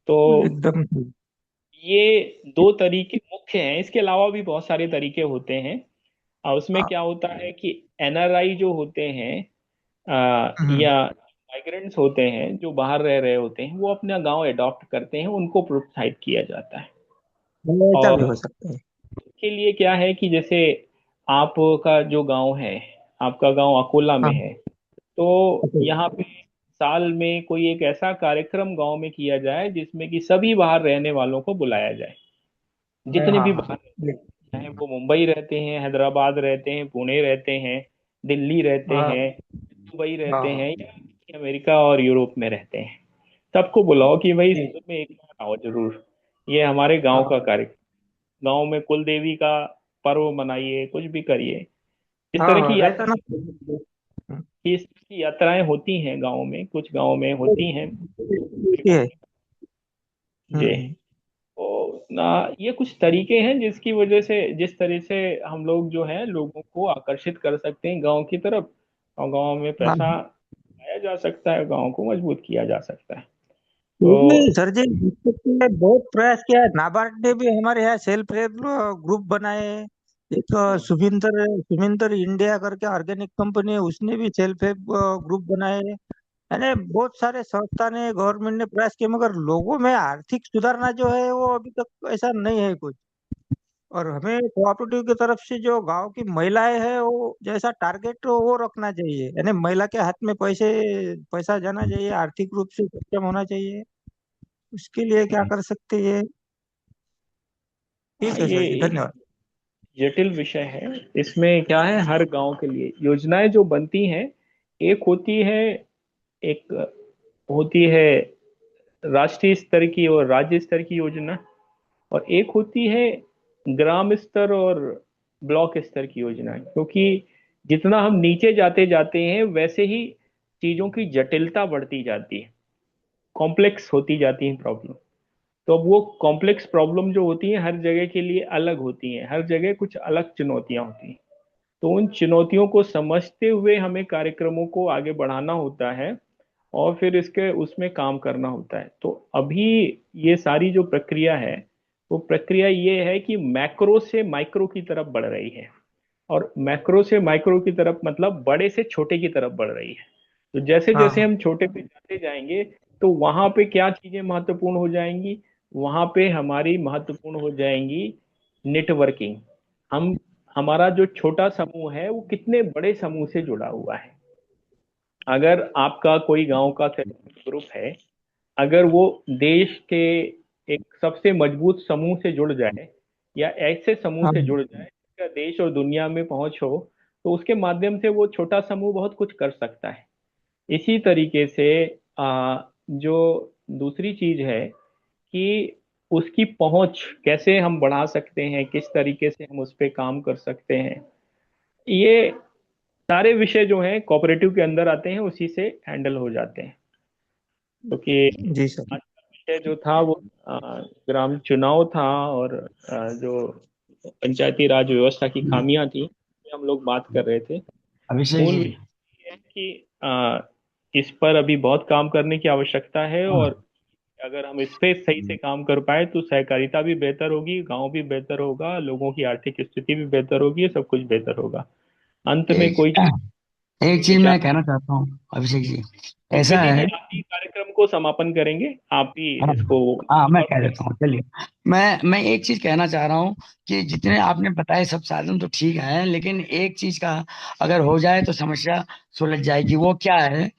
तो एकदम। ये दो तरीके मुख्य हैं, इसके अलावा भी बहुत सारे तरीके होते हैं। उसमें क्या होता है कि एनआरआई जो होते हैं, हम्म। या माइग्रेंट्स होते हैं जो बाहर रह रहे होते हैं वो अपना गांव अडॉप्ट करते हैं, उनको प्रोत्साहित किया जाता है। ऐसा भी और हो सकता है। के लिए क्या है कि जैसे आपका जो गांव है, आपका गांव अकोला में हाँ। है, तो यहाँ पे साल में कोई एक ऐसा कार्यक्रम गांव में किया जाए जिसमें कि सभी बाहर रहने वालों को बुलाया जाए, जितने हाँ भी हाँ। बाहर, चाहे वो मुंबई रहते हैं, हैदराबाद रहते हैं, पुणे रहते हैं, दिल्ली रहते हाँ हैं, दुबई रहते हाँ। हैं, या अमेरिका और यूरोप में रहते हैं, सबको बुलाओ कि भाई साल में एक बार आओ जरूर, ये हमारे गांव का हाँ कार्यक्रम, गांव में कुल देवी का पर्व मनाइए, कुछ भी करिए। इस तरह हाँ की रहता ना। इस तरह की यात्राएं होती हैं गांव में, कुछ गांव में होती हैं। ये है। जी। तो ना, ये कुछ तरीके हैं जिसकी वजह से, जिस तरह से हम लोग जो है लोगों को आकर्षित कर सकते हैं गांव की तरफ, और गांव में हाँ। पैसा लाया जा सकता है, गांव को मजबूत किया जा सकता है। ये भी तो सर जी ने बहुत प्रयास किया है। नाबार्ड ने भी हमारे यहाँ सेल्फ हेल्प ग्रुप बनाए हैं। एक सुमिंतर इंडिया करके ऑर्गेनिक कंपनी है, उसने भी सेल्फ हेल्प ग्रुप बनाए हैं। यानी बहुत सारे संस्था ने, गवर्नमेंट ने प्रयास किए, मगर लोगों में आर्थिक सुधारना जो है वो अभी तक ऐसा नहीं है कुछ। और हमें कोऑपरेटिव की तरफ से जो गांव की महिलाएं हैं वो जैसा टारगेट वो रखना चाहिए, यानी महिला के हाथ में पैसा जाना चाहिए, आर्थिक रूप से सक्षम होना चाहिए। उसके लिए क्या कर सकते हैं? ठीक हाँ, है ये सर जी, एक धन्यवाद। जटिल विषय है। इसमें क्या है, हर गांव के लिए योजनाएं जो बनती हैं, एक होती है, एक होती है राष्ट्रीय स्तर की और राज्य स्तर की योजना, और एक होती है ग्राम स्तर और ब्लॉक स्तर की योजना। क्योंकि जितना हम नीचे जाते जाते हैं वैसे ही चीजों की जटिलता बढ़ती जाती है, कॉम्प्लेक्स होती जाती है प्रॉब्लम। तो अब वो कॉम्प्लेक्स प्रॉब्लम जो होती है हर जगह के लिए अलग होती हैं, हर जगह कुछ अलग चुनौतियां होती हैं। तो उन चुनौतियों को समझते हुए हमें कार्यक्रमों को आगे बढ़ाना होता है, और फिर इसके उसमें काम करना होता है। तो अभी ये सारी जो प्रक्रिया है, वो प्रक्रिया ये है कि मैक्रो से माइक्रो की तरफ बढ़ रही है, और मैक्रो से माइक्रो की तरफ मतलब बड़े से छोटे की तरफ बढ़ रही है। तो जैसे जैसे हाँ हम छोटे पे जाते जाएंगे, तो वहां पे क्या चीजें महत्वपूर्ण हो जाएंगी, वहां पे हमारी महत्वपूर्ण हो जाएंगी नेटवर्किंग। हम हमारा जो छोटा समूह है वो कितने बड़े समूह से जुड़ा हुआ है। अगर आपका कोई गांव का ग्रुप है, अगर वो देश के एक सबसे मजबूत समूह से जुड़ जाए, या ऐसे समूह हाँ से जुड़ जाए जिसका देश और दुनिया में पहुंच हो, तो उसके माध्यम से वो छोटा समूह बहुत कुछ कर सकता है। इसी तरीके से जो दूसरी चीज है कि उसकी पहुंच कैसे हम बढ़ा सकते हैं, किस तरीके से हम उस पर काम कर सकते हैं, ये सारे विषय जो हैं कोऑपरेटिव के अंदर आते हैं, उसी से हैंडल हो जाते हैं। क्योंकि जी सर। आज का विषय जो था वो ग्राम चुनाव था, और जो पंचायती राज व्यवस्था की खामियां थी, ये हम लोग बात कर रहे थे। अभिषेक मूल जी। विषय ये है कि इस पर अभी बहुत काम करने की आवश्यकता है, हाँ, और अगर हम इस पे सही से काम कर पाए तो सहकारिता भी बेहतर होगी, गांव भी बेहतर होगा, लोगों की आर्थिक स्थिति भी बेहतर होगी, सब कुछ बेहतर होगा। अंत में कोई एक एक चीज विचार, मैं कहना चाहता हूँ अभिषेक जी। ऐसा विकृति जी, है। आप ही कार्यक्रम को समापन करेंगे, आप ही हाँ इसको हाँ, मैं समाप्त कह करें। देता हूँ, चलिए। मैं एक चीज कहना चाह रहा हूँ कि जितने आपने बताए सब साधन तो ठीक है, लेकिन एक चीज का अगर हो जाए तो समस्या सुलझ जाएगी। वो क्या है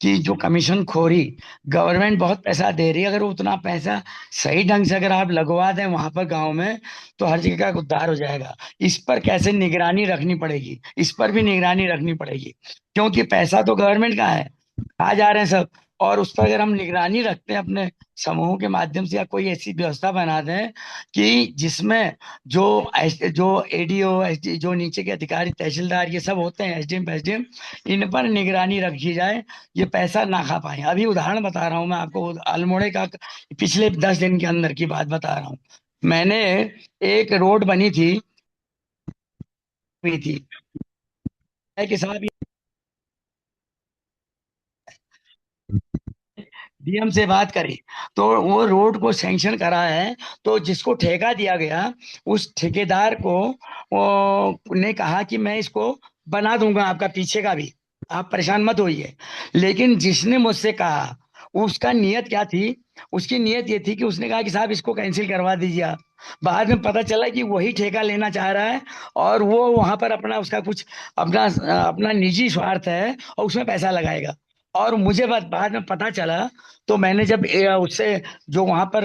कि जो कमीशन खोरी, गवर्नमेंट बहुत पैसा दे रही है, अगर उतना पैसा सही ढंग से अगर आप लगवा दें वहां पर गांव में, तो हर जगह का उद्धार हो जाएगा। इस पर कैसे निगरानी रखनी पड़ेगी, इस पर भी निगरानी रखनी पड़ेगी, क्योंकि पैसा तो गवर्नमेंट का है, आ जा रहे हैं सब। और उस पर अगर हम निगरानी रखते हैं अपने समूह के माध्यम से, या कोई ऐसी व्यवस्था बना दें कि जिसमें जो जो एडीओ जो नीचे के अधिकारी तहसीलदार ये सब होते हैं, एसडीएम एसडीएम, इन पर निगरानी रखी जाए, ये पैसा ना खा पाए। अभी उदाहरण बता रहा हूँ मैं आपको, अल्मोड़े का पिछले 10 दिन के अंदर की बात बता रहा हूँ। मैंने एक रोड बनी थी, हुई थी कि साहब डीएम से बात करी, तो वो रोड को सैंक्शन करा है। तो जिसको ठेका दिया गया, उस ठेकेदार को ने कहा कि मैं इसको बना दूंगा आपका पीछे का भी, आप परेशान मत होइए। लेकिन जिसने मुझसे कहा उसका नियत क्या थी? उसकी नियत ये थी कि उसने कहा कि साहब इसको कैंसिल करवा दीजिए आप। बाद में पता चला कि वही ठेका लेना चाह रहा है और वो वहां पर अपना उसका कुछ अपना अपना निजी स्वार्थ है और उसमें पैसा लगाएगा। और मुझे बाद में पता चला, तो मैंने जब उससे जो वहां पर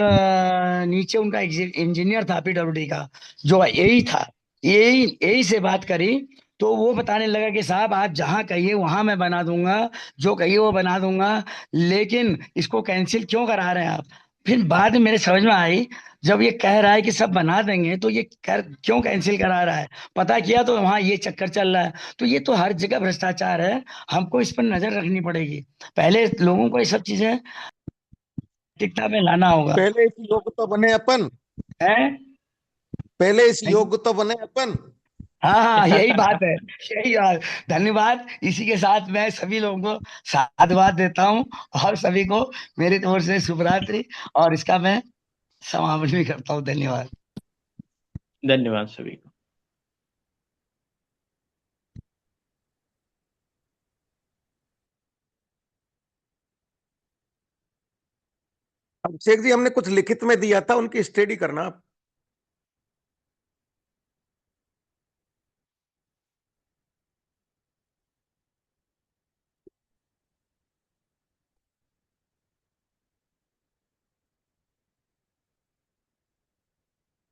नीचे उनका इंजीनियर था पीडब्ल्यूडी का, जो यही था, यही यही से बात करी, तो वो बताने लगा कि साहब आप जहाँ कहिए वहां मैं बना दूंगा, जो कहिए वो बना दूंगा, लेकिन इसको कैंसिल क्यों करा रहे हैं आप? फिर बाद में मेरे समझ में आई, जब ये कह रहा है कि सब बना देंगे तो ये कर क्यों कैंसिल करा रहा है? पता किया तो वहाँ ये चक्कर चल रहा है। तो ये तो हर जगह भ्रष्टाचार है, हमको इस पर नजर रखनी पड़ेगी। पहले लोगों को ये सब चीजें टिकटा में लाना होगा। पहले इस योग्य तो बने अपन, है पहले इस योग्य तो बने अपन। हाँ हाँ, यही बात है, यही बात। धन्यवाद। इसी के साथ मैं सभी लोगों को साधुवाद देता हूँ और सभी को मेरी ओर से शुभ रात्रि, और इसका मैं समापन भी करता हूँ। धन्यवाद। धन्यवाद सभी को। अभिषेक जी, हमने कुछ लिखित में दिया था, उनकी स्टडी करना आप।